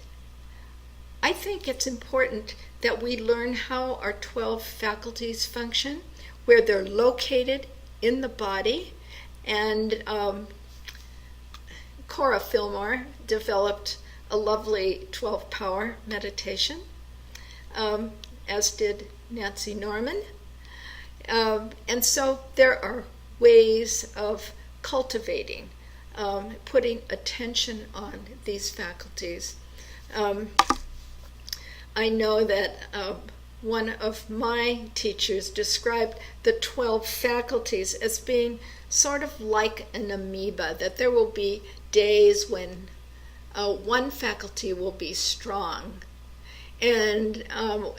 I think it's important that we learn how our 12 faculties function, where they're located in the body. And Cora Fillmore developed a lovely 12-power meditation, as did Nancy Norman. And so there are ways of cultivating, putting attention on these faculties. I know that one of my teachers described the 12 faculties as being sort of like an amoeba, that there will be days when one faculty will be strong and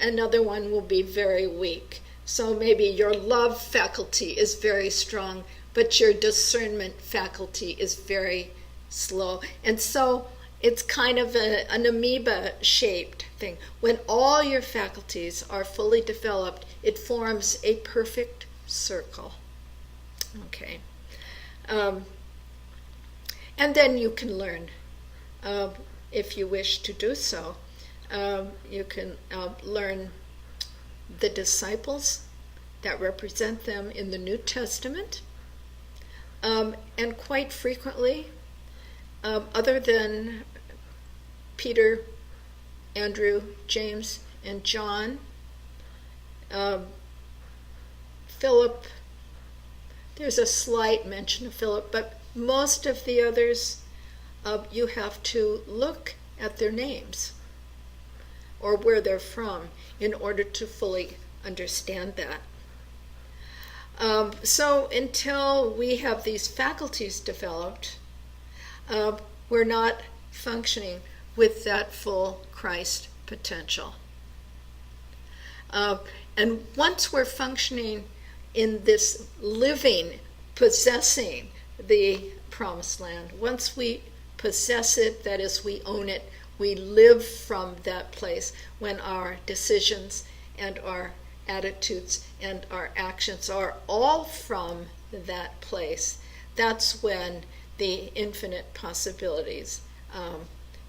another one will be very weak. So maybe your love faculty is very strong, but your discernment faculty is very slow. And so it's kind of an amoeba-shaped thing. When all your faculties are fully developed, it forms a perfect circle. Okay. And then you can learn, if you wish to do so. You can learn the disciples that represent them in the New Testament. And quite frequently, other than Peter, Andrew, James, and John, Philip, there's a slight mention of Philip, but most of the others, you have to look at their names or where they're from in order to fully understand that. So until we have these faculties developed, we're not functioning with that full Christ potential. And once we're functioning in this living, possessing the promised land. Once we possess it, that is, we own it, we live from that place when our decisions and our attitudes and our actions are all from that place. That's when the infinite possibilities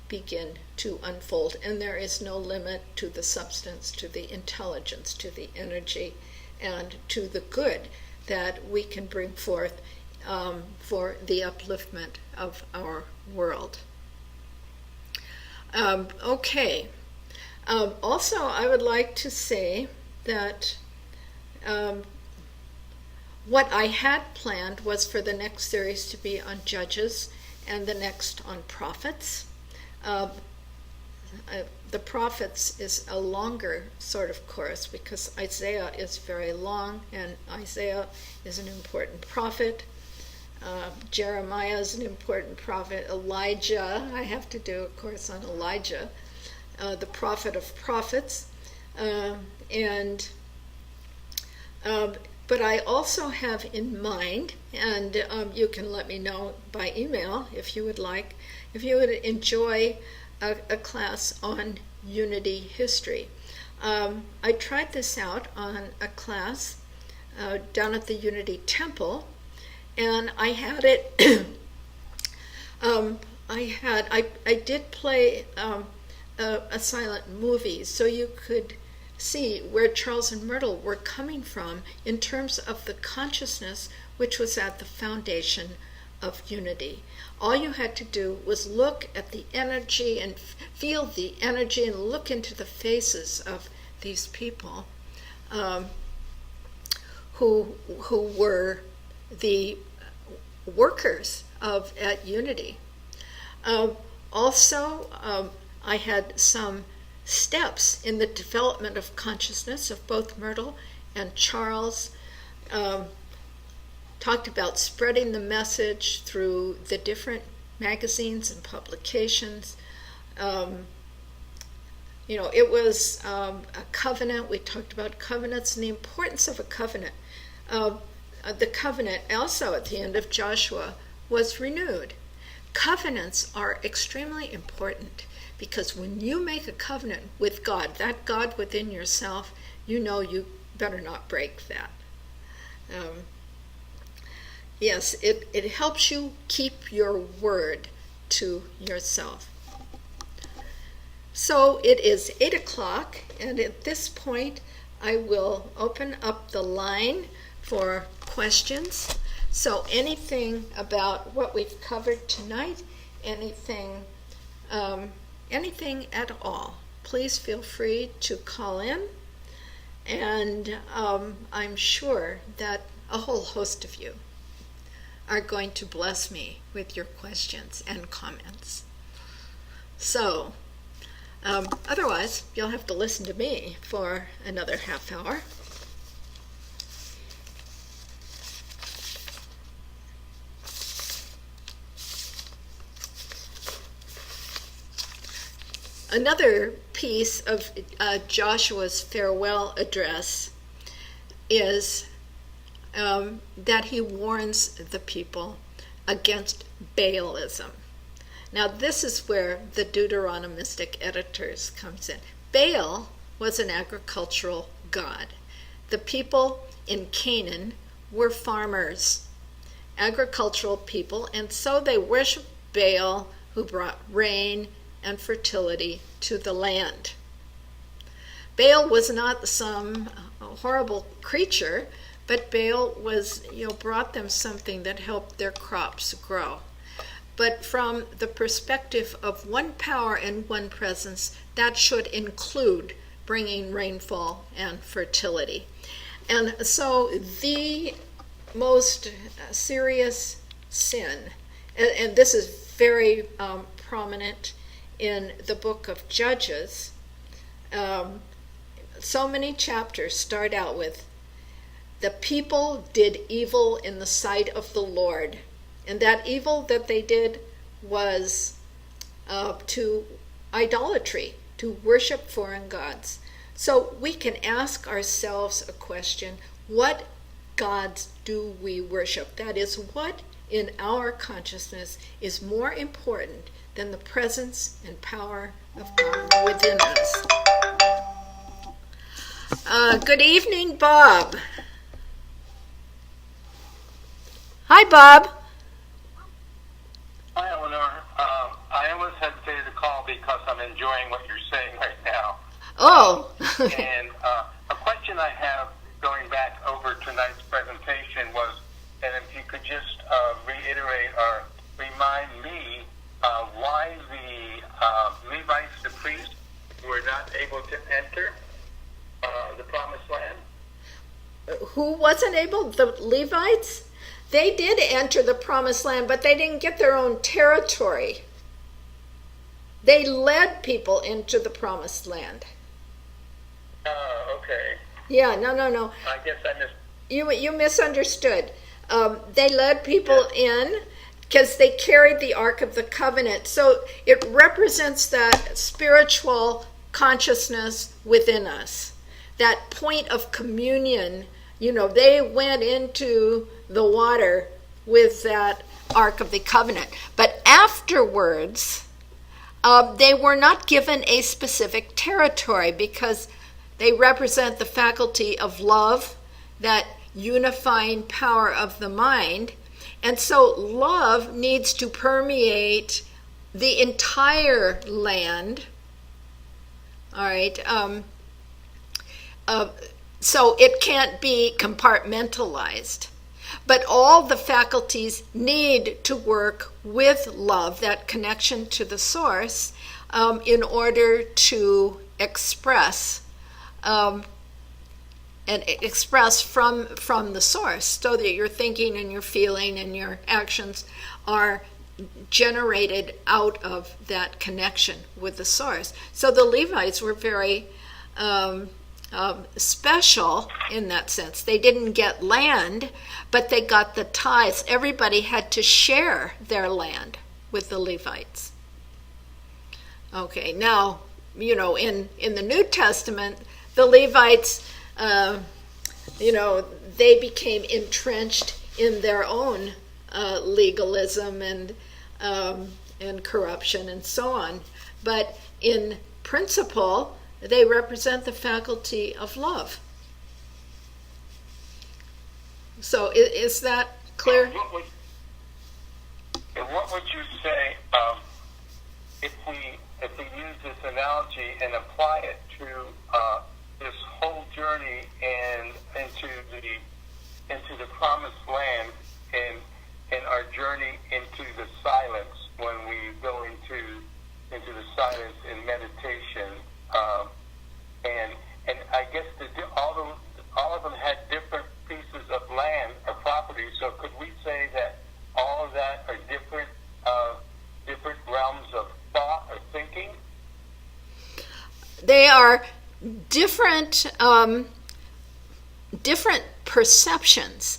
begin to unfold, and there is no limit to the substance, to the intelligence, to the energy, and to the good that we can bring forth for the upliftment of our world. Also, I would like to say that what I had planned was for the next series to be on Judges and the next on Prophets. The Prophets is a longer sort of course because Isaiah is very long, and Isaiah is an important prophet. Jeremiah is an important prophet. Elijah, I have to do a course on Elijah, the prophet of prophets. But I also have in mind, and you can let me know by email if you would like, if you would enjoy a class on unity history. I tried this out on a class down at the Unity Temple, and I had it. I did play a silent movie, so you could see where Charles and Myrtle were coming from in terms of the consciousness which was at the foundation of unity. All you had to do was look at the energy and feel the energy and look into the faces of these people who were the workers at Unity. Also, I had some steps in the development of consciousness of both Myrtle and Charles. Talked about spreading the message through the different magazines and publications. It was a covenant. We talked about covenants and the importance of a covenant. The covenant also at the end of Joshua was renewed. Covenants are extremely important because when you make a covenant with God, that God within yourself, you know you better not break that. Yes, it helps you keep your word to yourself. So it is 8 o'clock, and at this point I will open up the line for questions. So anything about what we've covered tonight, anything at all, please feel free to call in. And I'm sure that a whole host of you are going to bless me with your questions and comments. So, otherwise, you'll have to listen to me for another half hour. Another piece of Joshua's farewell address is that he warns the people against Baalism. Now this is where the Deuteronomistic editors comes in. Baal was an agricultural god. The people in Canaan were farmers, agricultural people, and so they worshiped Baal, who brought rain and fertility to the land. Baal was not some horrible creature, but Baal was, brought them something that helped their crops grow. But from the perspective of one power and one presence, that should include bringing rainfall and fertility. And so the most serious sin, and this is very prominent in the book of Judges, so many chapters start out with, the people did evil in the sight of the Lord. And that evil that they did was to idolatry, to worship foreign gods. So we can ask ourselves a question, what gods do we worship? That is, what in our consciousness is more important than the presence and power of God within us? Good evening, Bob. Hi, Bob. Hi, Eleanor. I almost hesitated to call because I'm enjoying what you're saying right now. Oh. And a question I have going back over tonight's presentation was, and if you could just reiterate or remind me why the Levites, the priests, were not able to enter the Promised Land? Who wasn't able? The Levites? They did enter the Promised Land, but they didn't get their own territory. They led people into the Promised Land. Oh, okay. Yeah, no. I guess I missed. You misunderstood. They led people in because they carried the Ark of the Covenant. So it represents that spiritual consciousness within us, that point of communion. They went into the water with that Ark of the Covenant. But afterwards, they were not given a specific territory because they represent the faculty of love, that unifying power of the mind. And so love needs to permeate the entire land. All right. So it can't be compartmentalized. But all the faculties need to work with love, that connection to the source, in order to express and express from the source, so that your thinking and your feeling and your actions are generated out of that connection with the source. So the Levites were very special in that sense. They didn't get land, but they got the tithes. Everybody had to share their land with the Levites. Okay, now, in the New Testament, the Levites, they became entrenched in their own legalism and corruption and so on. But in principle, they represent the faculty of love. So is that clear? What would you say if we use this analogy and apply it to this whole journey and into the Promised Land and our journey into the silence, when we go into the silence in meditation? And I guess all of them had different pieces of land or property. So could we say that all of that are different realms of thought or thinking? They are different perceptions.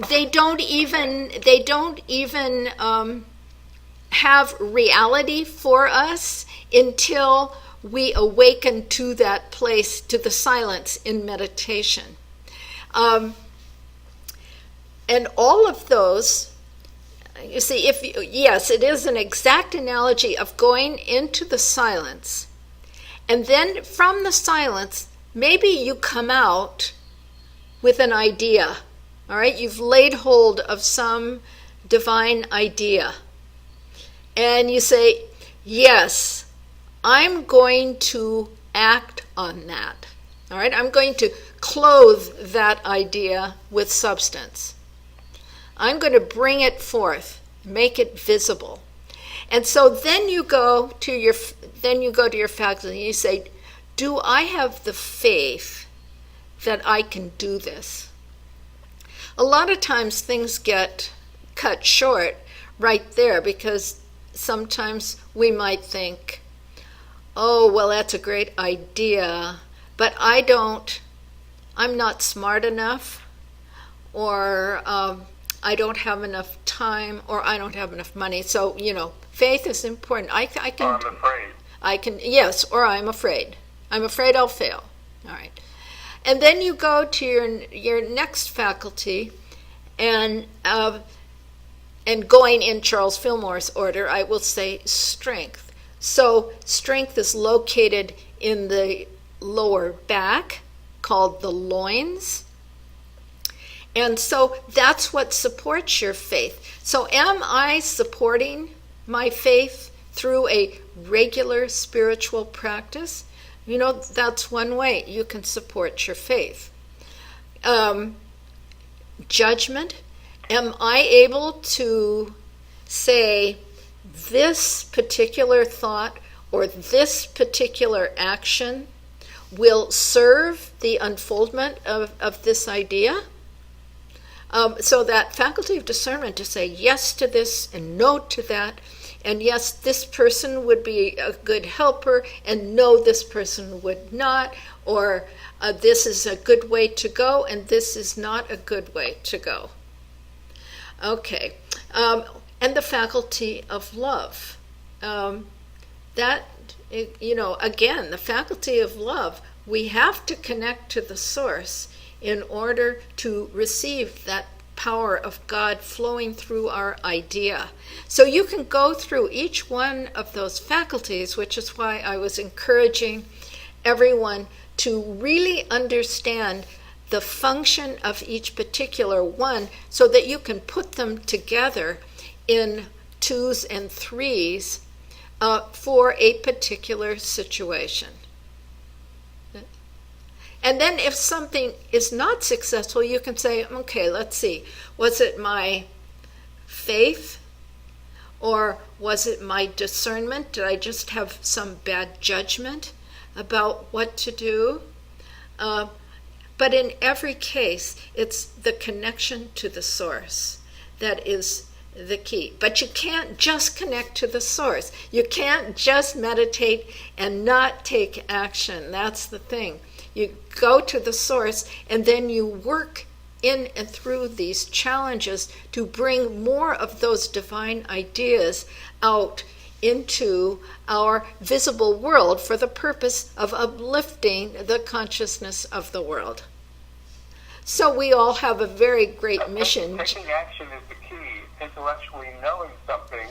They don't even have reality for us until we awaken to that place, to the silence in meditation. And all of those, you see, yes, it is an exact analogy of going into the silence. And then from the silence, maybe you come out with an idea. All right, you've laid hold of some divine idea. And you say, yes, I'm going to act on that. All right, I'm going to clothe that idea with substance. I'm going to bring it forth, make it visible. And so then you go to your faculty and you say, do I have the faith that I can do this? A lot of times things get cut short right there, because sometimes we might think, oh, well, that's a great idea, but I'm not smart enough, or I don't have enough time, or I don't have enough money. So, faith is important. Or I'm afraid. Yes, or I'm afraid. I'm afraid I'll fail. All right. And then you go to your next faculty, and going in Charles Fillmore's order, I will say strength. So strength is located in the lower back, called the loins. And so that's what supports your faith. So am I supporting my faith through a regular spiritual practice? That's one way you can support your faith. Judgment. Am I able to say this particular thought or this particular action will serve the unfoldment of this idea? So that faculty of discernment to say yes to this and no to that, and yes, this person would be a good helper, and no, this person would not, or this is a good way to go, and this is not a good way to go. Okay, and the faculty of love. Again, the faculty of love, we have to connect to the source in order to receive that power of God flowing through our idea. So you can go through each one of those faculties, which is why I was encouraging everyone to really understand the function of each particular one so that you can put them together in twos and threes for a particular situation. And then if something is not successful, you can say, okay, let's see, was it my faith or was it my discernment? Did I just have some bad judgment about what to do? But in every case, it's the connection to the source that is the key. But you can't just connect to the source. You can't just meditate and not take action. That's the thing. You go to the source and then you work in and through these challenges to bring more of those divine ideas out into our visible world for the purpose of uplifting the consciousness of the world. So we all have a very great mission. Taking action is the key. Intellectually knowing something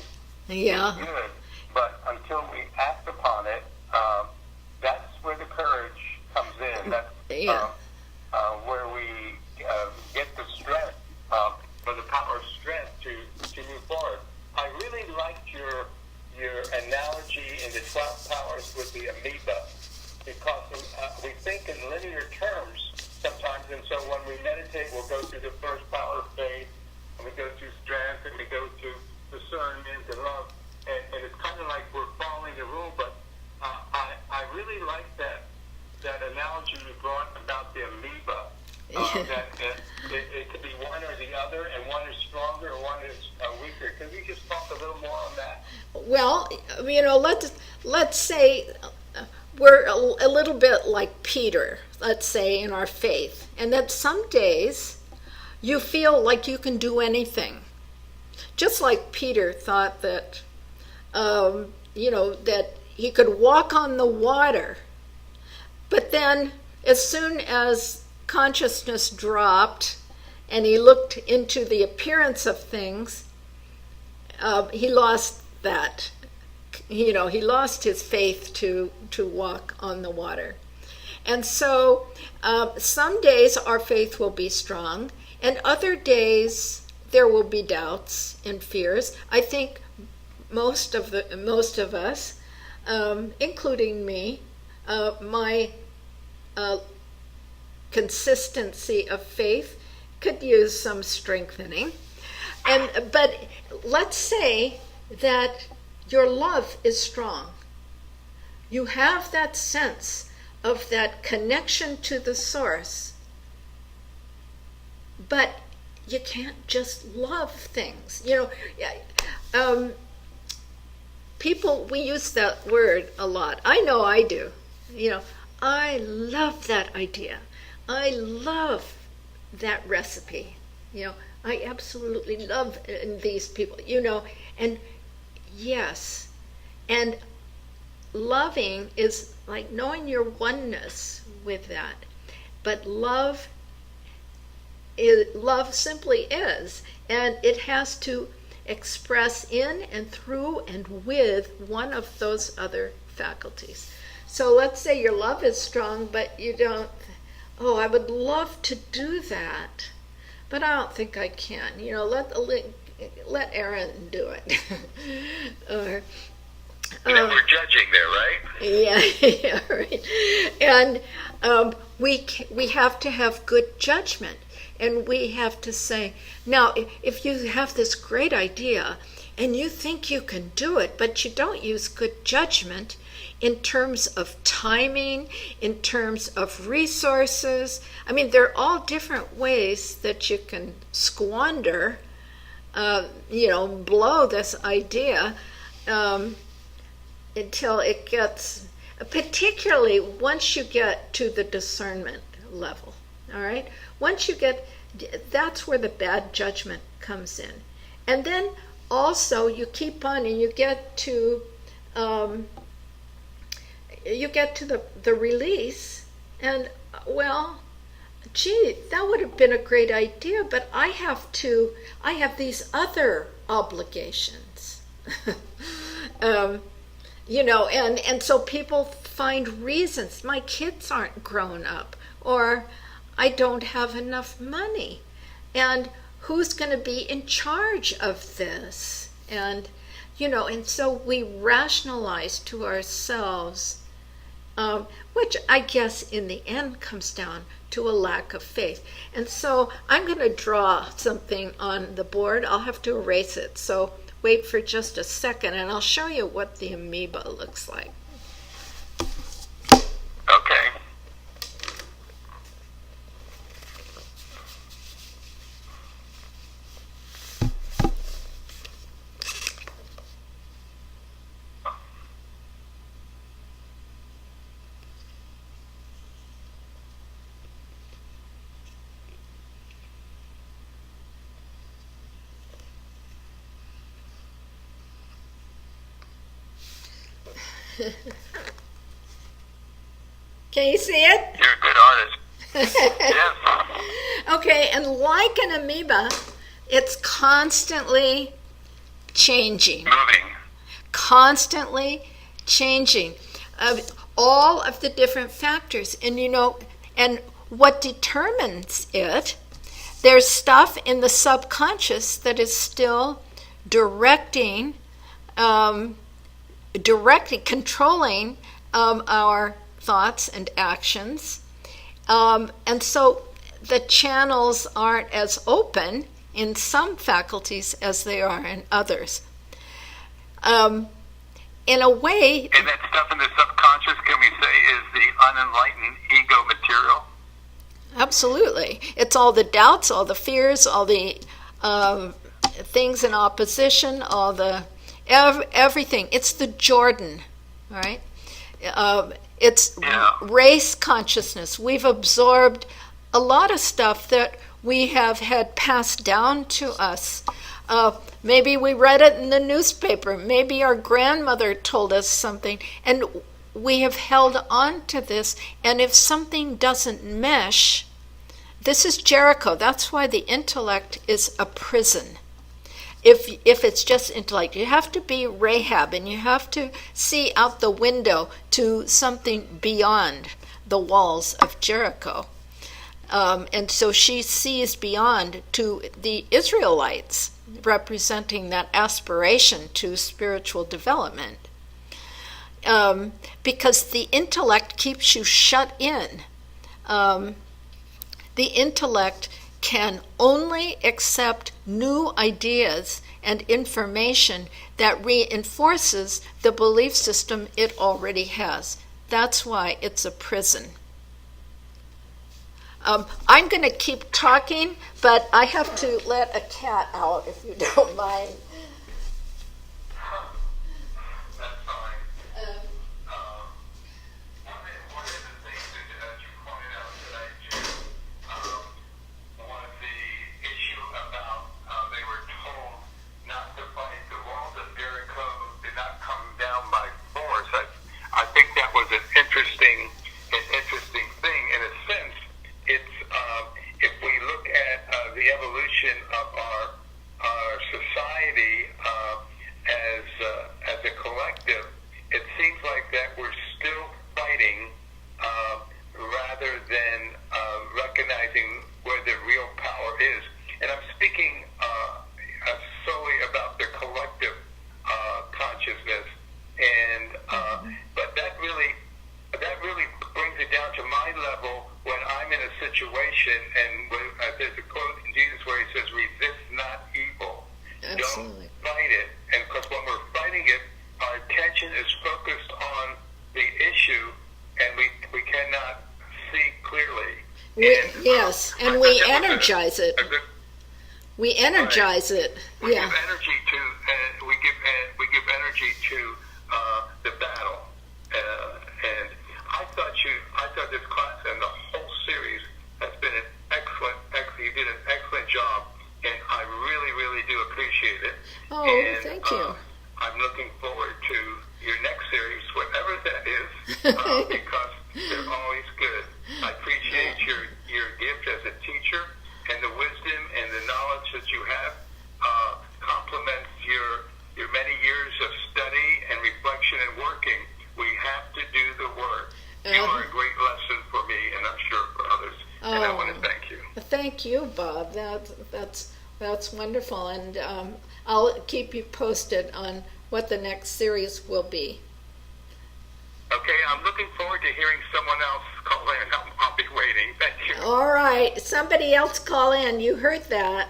is good, but until we act upon it, that's where the courage comes in. That's where we get the strength, or the power of strength to move forward. I really liked your analogy in the 12 powers with the amoeba, because we think in linear terms sometimes, and so when we meditate, we'll go through the first power of faith, and we go through strength, and we go through discernment and love, and it's kind of like we're following the rule, but I really like that analogy you brought about the amoeba, that it could be one or the other, and one is stronger and one is weaker. Can we just talk a little more on that? Well, let's say we're a little bit like Peter, let's say, in our faith, and that some days you feel like you can do anything. Just like Peter thought that, that he could walk on the water. But then as soon as consciousness dropped and he looked into the appearance of things, he lost that. He lost his faith to walk on the water. And so some days our faith will be strong, and other days there will be doubts and fears. I think most of us, including me, my consistency of faith could use some strengthening. But let's say that your love is strong. You have that sense of that connection to the source, but you can't just love things. People, we use that word a lot. I know I do. I love that idea. I love that recipe. I absolutely love these people, and yes. And loving is like knowing your oneness with that. but love simply is, and it has to express in and through and with one of those other faculties. So let's say your love is strong, but you don't, oh, I would love to do that, but I don't think I can. Let Aaron do it. Or, we're judging there, right? Yeah, right. And we have to have good judgment, and we have to say, now, if you have this great idea and you think you can do it, but you don't use good judgment in terms of timing, in terms of resources. I mean, there are all different ways that you can squander, blow this idea until it gets, particularly once you get to the discernment level, all right? Once you get, that's where the bad judgment comes in. And then also you keep on and you get to the release, and well, gee, that would have been a great idea, but I have these other obligations. And so people find reasons. My kids aren't grown up, or I don't have enough money, and who's going to be in charge of this? And so we rationalize to ourselves, which I guess in the end comes down to a lack of faith. And so I'm going to draw something on the board. I'll have to erase it. So wait for just a second, and I'll show you what the amoeba looks like. Okay. Can you see it? You're a good artist. Yes. Okay, and like an amoeba, it's constantly changing. Moving. Constantly changing. All of the different factors. And what determines it, there's stuff in the subconscious that is still directing, controlling our thoughts and actions. And so the channels aren't as open in some faculties as they are in others. In a way... And that stuff in the subconscious, can we say, is the unenlightened ego material? Absolutely. It's all the doubts, all the fears, all the things in opposition, all the... everything. It's the Jordan, right? It's race consciousness. We've absorbed a lot of stuff that we have had passed down to us. Maybe we read it in the newspaper. Maybe our grandmother told us something, and we have held on to this. And if something doesn't mesh, this is Jericho. That's why the intellect is a prison. If it's just intellect, you have to be Rahab, and you have to see out the window to something beyond the walls of Jericho. And so she sees beyond to the Israelites, representing that aspiration to spiritual development. Because the intellect keeps you shut in. The intellect can only accept new ideas and information that reinforces the belief system it already has. That's why it's a prison. I'm going to keep talking, but I have to let a cat out, if you don't mind. That's fine. One of the things that you pointed out today, Jim, was the issue about they were told not to fight. The walls of Jericho did not come down by force. I think that was an interesting thing in a sense, solely about their collective consciousness, and but that really brings it down to my level when I'm in a situation, and there's a quote in Jesus where he says, "Resist not evil." Absolutely. Don't fight it, and because when we're fighting it, our attention is focused on the issue, and we cannot see clearly. Yes, and we energize it. We energize it. We give energy to, we give energy to the battle. And I thought this class and the whole series has been an excellent. You did an excellent job, and I really, really do appreciate it. Oh, and, thank you. I'm looking forward to your next series, whatever that is, because they're always good. I appreciate your gift as a teacher, and the wisdom and the knowledge that you have complements your many years of study and reflection and working. We have to do the work. You are a great lesson for me, and I'm sure for others. And I want to thank you. Thank you, Bob. That's wonderful, and I'll keep you posted on what the next series will be. Okay, I'm looking forward to hearing someone else call in. I'll be waiting. Thank you. All right, somebody else call in. You heard that.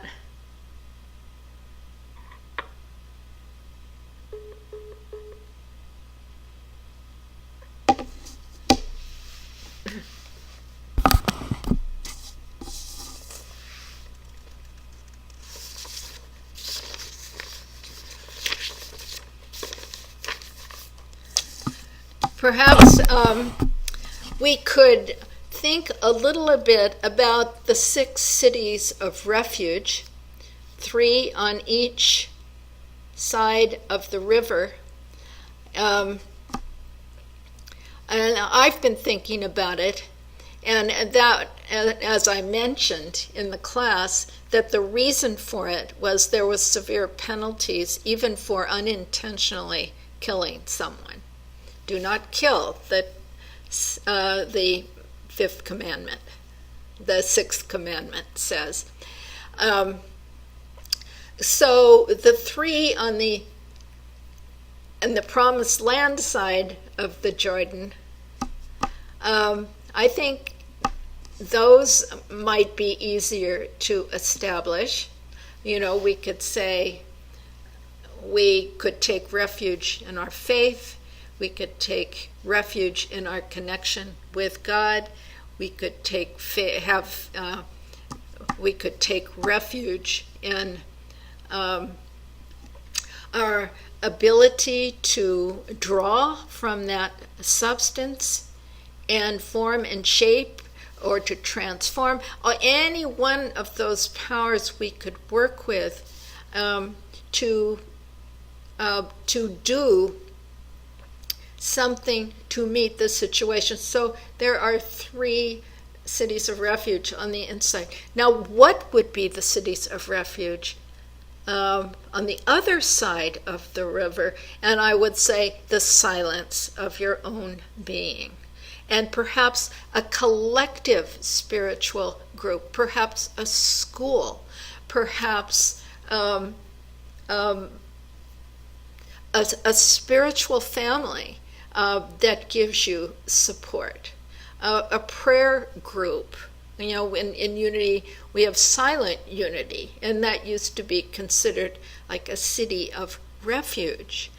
Perhaps we could think a little bit about the 6 cities of refuge, 3 on each side of the river. And I've been thinking about it, and that, as I mentioned in the class, that the reason for it was there was severe penalties even for unintentionally killing someone. Do not kill, the 5th commandment, the 6th commandment says. So the 3 on the promised land side of the Jordan, I think those might be easier to establish. We could say we could take refuge in our faith. We could take refuge in our connection with God. We could take refuge in our ability to draw from that substance and form and shape, or to transform, or any one of those powers we could work with to do something to meet the situation. So there are 3 cities of refuge on the inside. Now, what would be the cities of refuge on the other side of the river? And I would say the silence of your own being, and perhaps a collective spiritual group, perhaps a school, perhaps a spiritual family that gives you support, a prayer group. In unity, we have silent unity, and that used to be considered like a city of refuge.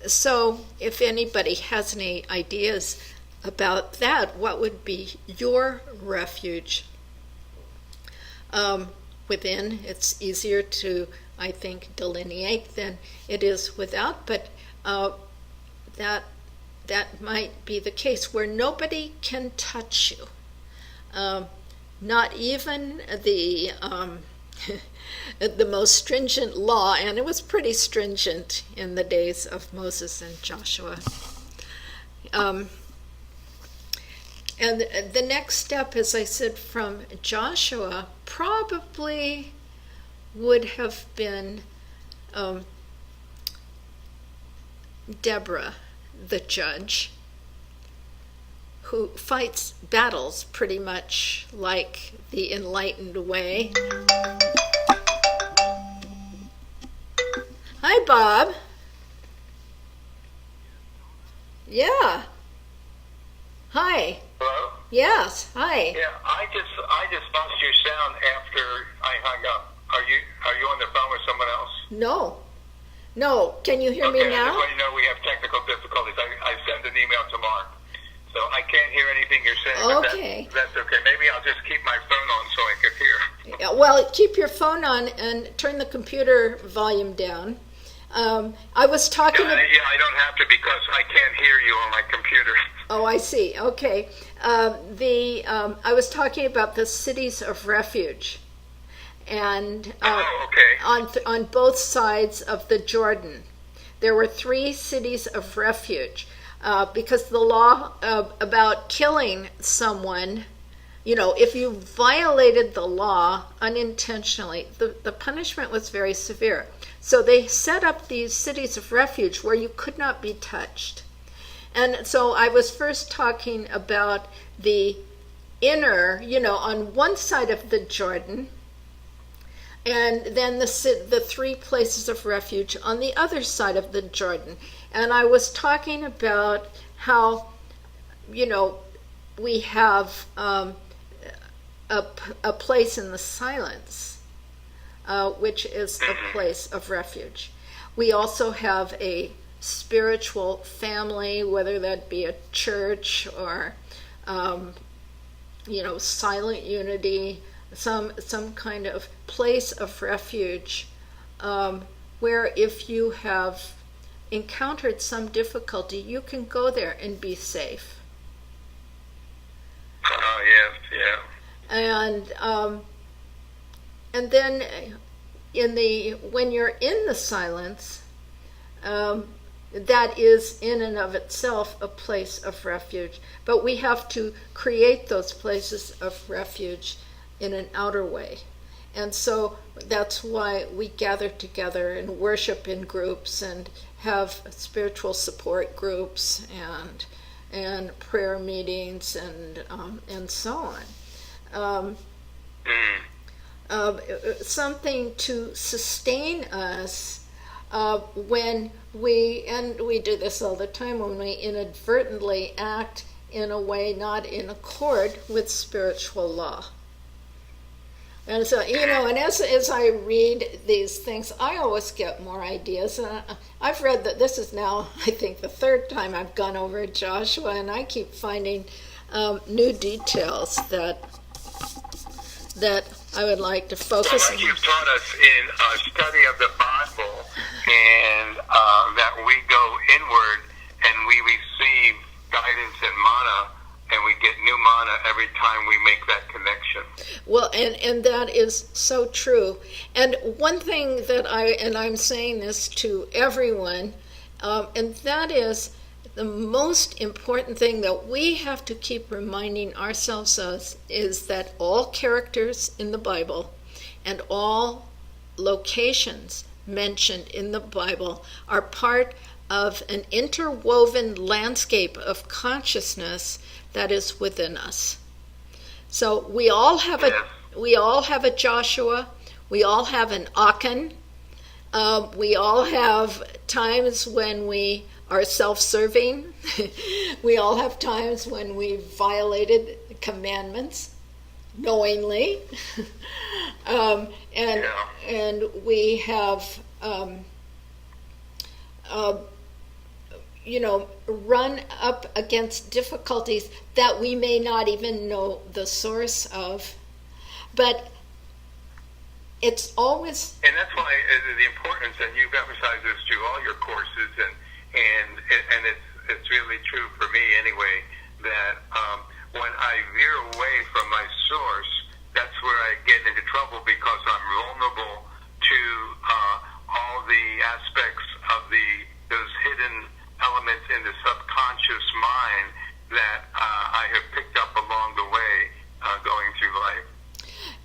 So if anybody has any ideas about that, what would be your refuge within? It's easier to, I think, delineate than it is without, but that might be the case, where nobody can touch you. Not even the the most stringent law, and it was pretty stringent in the days of Moses and Joshua. And the next step, as I said, from Joshua, probably would have been Deborah, the judge, who fights battles pretty much like the enlightened way. Hi, Bob. Yeah. Hi. Hello? Yes. Hi. Yeah, I just lost your sound after I hung up. Are you on the phone with someone else? No. No. Can you hear Okay, me I just now? want you to know we have technical difficulties. I sent an email to Mark, so I can't hear anything you're saying. But Okay. that's okay. Maybe I'll just keep my phone on so I can hear. Yeah, well, keep your phone on and turn the computer volume down. I was talking. Yeah, I don't have to because I can't hear you on my computer. Oh, I see. Okay. I was talking about the cities of refuge, and Okay. on both sides of the Jordan, there were 3 cities of refuge, because the law about killing someone, if you violated the law unintentionally, the punishment was very severe. So they set up these cities of refuge where you could not be touched. And so I was first talking about the inner, on one side of the Jordan, and then the 3 places of refuge on the other side of the Jordan. And I was talking about how, we have a place in the silence, which is a place of refuge. We also have a spiritual family, whether that be a church or, silent unity, some kind of place of refuge, where if you have encountered some difficulty, you can go there and be safe. Oh, yes, yeah. And then when you're in the silence, that is in and of itself a place of refuge. But we have to create those places of refuge in an outer way. And so that's why we gather together and worship in groups and have spiritual support groups and prayer meetings and so on. Something to sustain us when we do this all the time, when we inadvertently act in a way not in accord with spiritual law. And so, and as I read these things, I always get more ideas. And I've read that this is now, I think, the 3rd time I've gone over Joshua, and I keep finding new details that I would like to focus on. Well, like you've taught us in a study of the Bible, and that we go inward and we receive guidance and mana, and we get new mana every time we make that connection. Well, and that is so true. And one thing that I'm saying this to everyone, and that is the most important thing that we have to keep reminding ourselves of is that all characters in the Bible and all locations mentioned in the Bible are part of an interwoven landscape of consciousness that is within us. So we all have a Joshua, we all have an Achan, we all have times when we are self-serving. We all have times when we violated commandments knowingly, and we have run up against difficulties that we may not even know the source of, but it's always. And that's why the importance, and you've emphasized this through all your courses, and it's really true for me anyway, that when I veer away from my source, that's where I get into trouble, because I'm vulnerable to all the aspects of those hidden elements in the subconscious mind that I have picked up along the way going through life.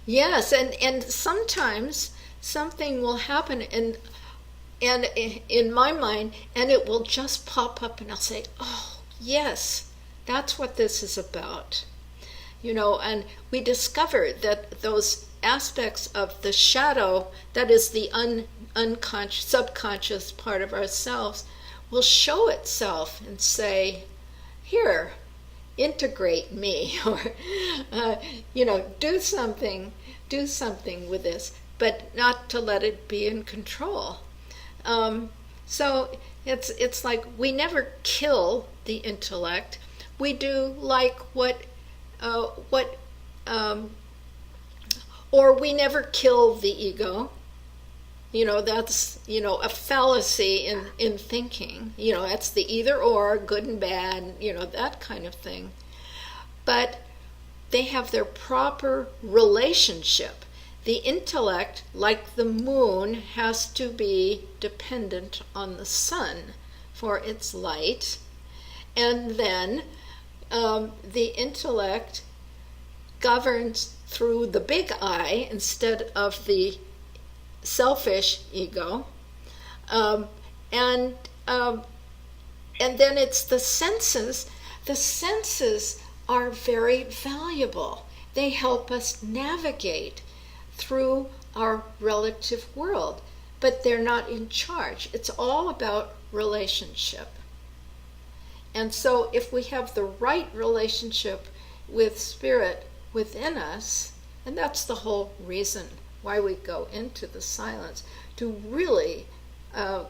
Yes, and sometimes something will happen, and in my mind, and it will just pop up, and I'll say, oh, yes, that's what this is about. And we discover that those aspects of the shadow, that is the unconscious, subconscious part of ourselves, will show itself and say, here, integrate me, or do something with this, but not to let it be in control. So it's like we never kill the intellect. We do like or we never kill the ego. That's a fallacy in thinking. That's the either or, good and bad, that kind of thing. But they have their proper relationship. The intellect, like the moon, has to be dependent on the sun for its light. And then the intellect governs through the big I instead of the selfish ego. And then it's the senses. The senses are very valuable. They help us navigate through our relative world, but they're not in charge. It's all about relationship. And so if we have the right relationship with spirit within us, and that's the whole reason why we go into the silence, to really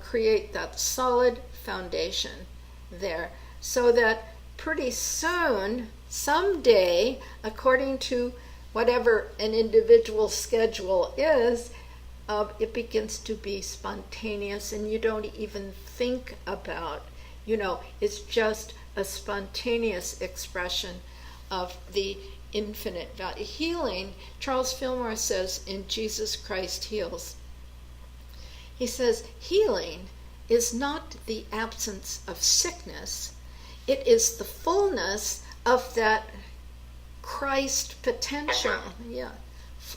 create that solid foundation there, so that pretty soon, someday, according to whatever an individual's schedule is, it begins to be spontaneous, and you don't even think about, it's just a spontaneous expression of the infinite value. Healing, Charles Fillmore says in Jesus Christ Heals, he says, healing is not the absence of sickness, it is the fullness of that Christ potential. Yeah,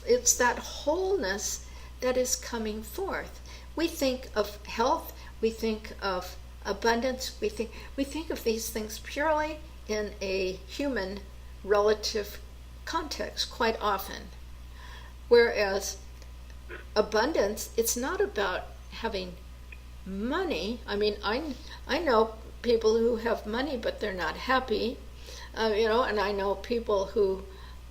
it's that wholeness that is coming forth. We think of health, we think of abundance, we think of these things purely in a human relative context quite often. Whereas abundance, it's not about having money. I mean, I know people who have money but they're not happy, and I know people who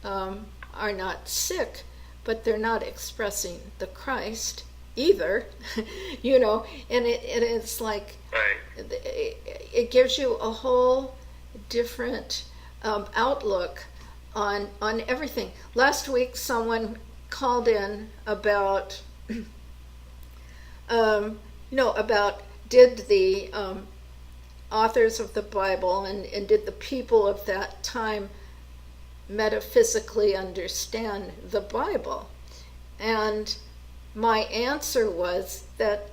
are not sick but they're not expressing the Christ either, and it's like, it gives you a whole different outlook on everything. Last week someone called in about about did the authors of the Bible and did the people of that time metaphysically understand the Bible? And my answer was that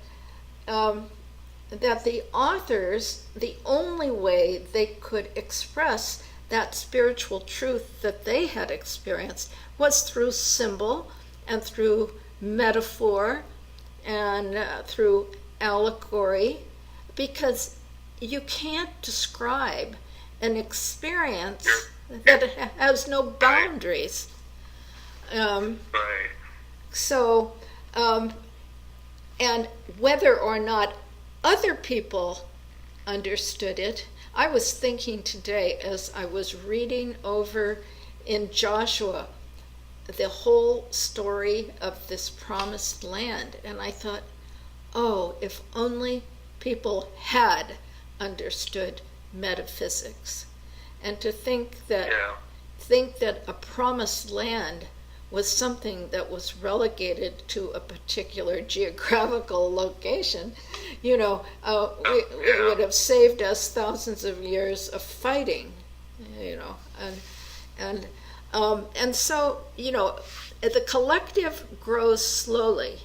the authors, the only way they could express that spiritual truth that they had experienced was through symbol and through metaphor and through allegory, because you can't describe an experience that has no boundaries. So, and whether or not other people understood it, I was thinking today as I was reading over in Joshua the whole story of this promised land, and I thought, oh, if only people had understood metaphysics, and to think that a promised land was something that was relegated to a particular geographical location, we would have saved us thousands of years of fighting, and so the collective grows slowly,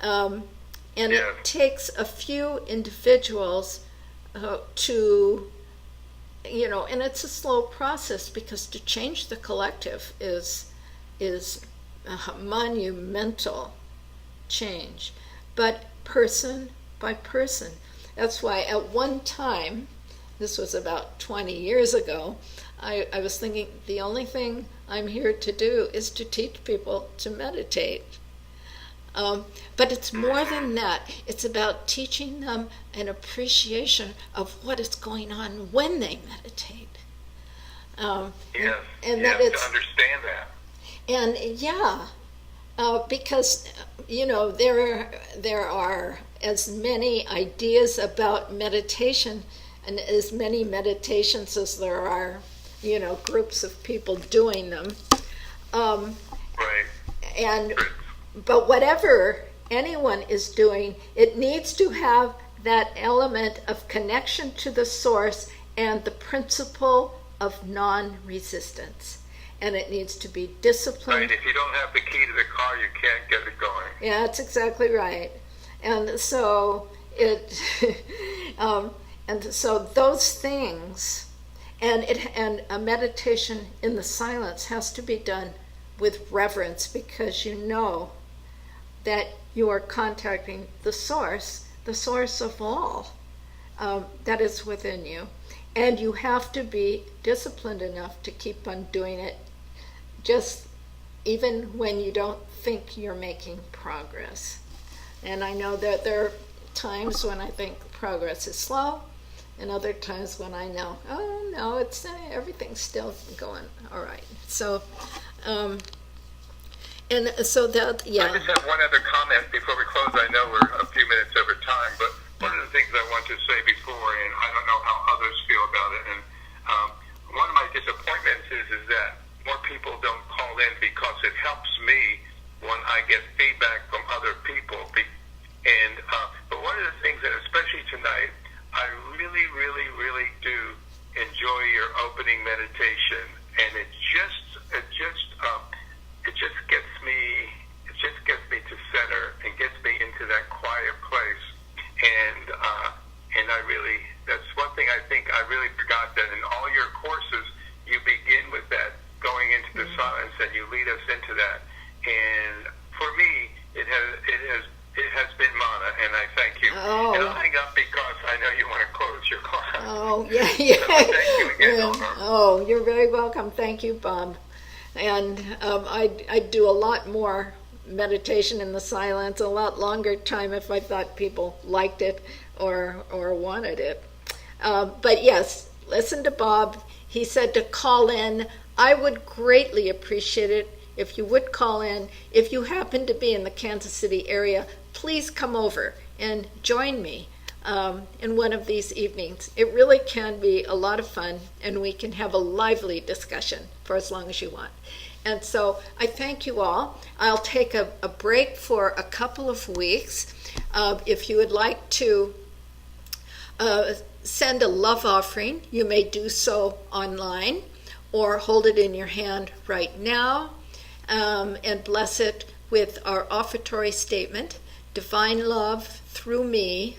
and it takes a few individuals to, and it's a slow process, because to change the collective is a monumental change, but person by person. That's why at one time this was about 20 years ago, I was thinking the only thing I'm here to do is to teach people to meditate. But it's more than that. It's about teaching them an appreciation of what is going on when they meditate. Yes, and yes, that it's, to understand that. And yeah, because there are as many ideas about meditation and as many meditations as there are groups of people doing them. Right. But whatever anyone is doing, it needs to have that element of connection to the source and the principle of non-resistance. And it needs to be disciplined. Right, if you don't have the key to the car, you can't get it going. Yeah, that's exactly right. And so and so those things, and a meditation in the silence has to be done with reverence, because you know that you are contacting the source of all that is within you. And you have to be disciplined enough to keep on doing it, just even when you don't think you're making progress. And I know that there are times when I think progress is slow, and other times when I know, oh no, it's everything's still going all right. So, and so that, yeah. I just have one other comment before we close. I know we're a few minutes over time, but one of the things I want to say before, and I don't know how others feel about it, and one of my disappointments is that more people don't call in, because it helps me when I get feedback from other people. But one of the things, and especially tonight, I really, really, really do enjoy your opening meditation, and it just gets me to center and gets me into that quiet place. And I really, that's one thing I think I really forgot, that in all your courses you begin with that, going into the silence, and you lead us into that. And for me, it has been mana, and I thank you. Oh. And I'll hang up because I know you want to close your class. Oh, yeah. So thank you again, Eleanor. Oh, you're very welcome. Thank you, Bob. And I do a lot more meditation in the silence, a lot longer time if I thought people liked it or wanted it. But yes, listen to Bob. He said to call in. I would greatly appreciate it if you would call in. If you happen to be in the Kansas City area, please come over and join me in one of these evenings. It really can be a lot of fun, and we can have a lively discussion for as long as you want. And so I thank you all. I'll take a break for a couple of weeks. If you would like to send a love offering, you may do so online, or hold it in your hand right now and bless it with our offertory statement. Divine love through me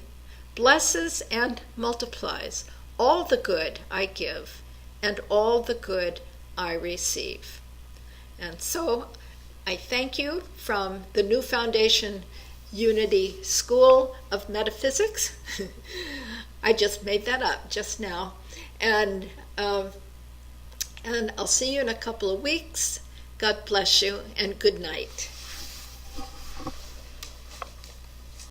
blesses and multiplies all the good I give and all the good I receive. And so I thank you from the New Foundation Unity School of Metaphysics. I just made that up just now. And I'll see you in a couple of weeks. God bless you, and good night.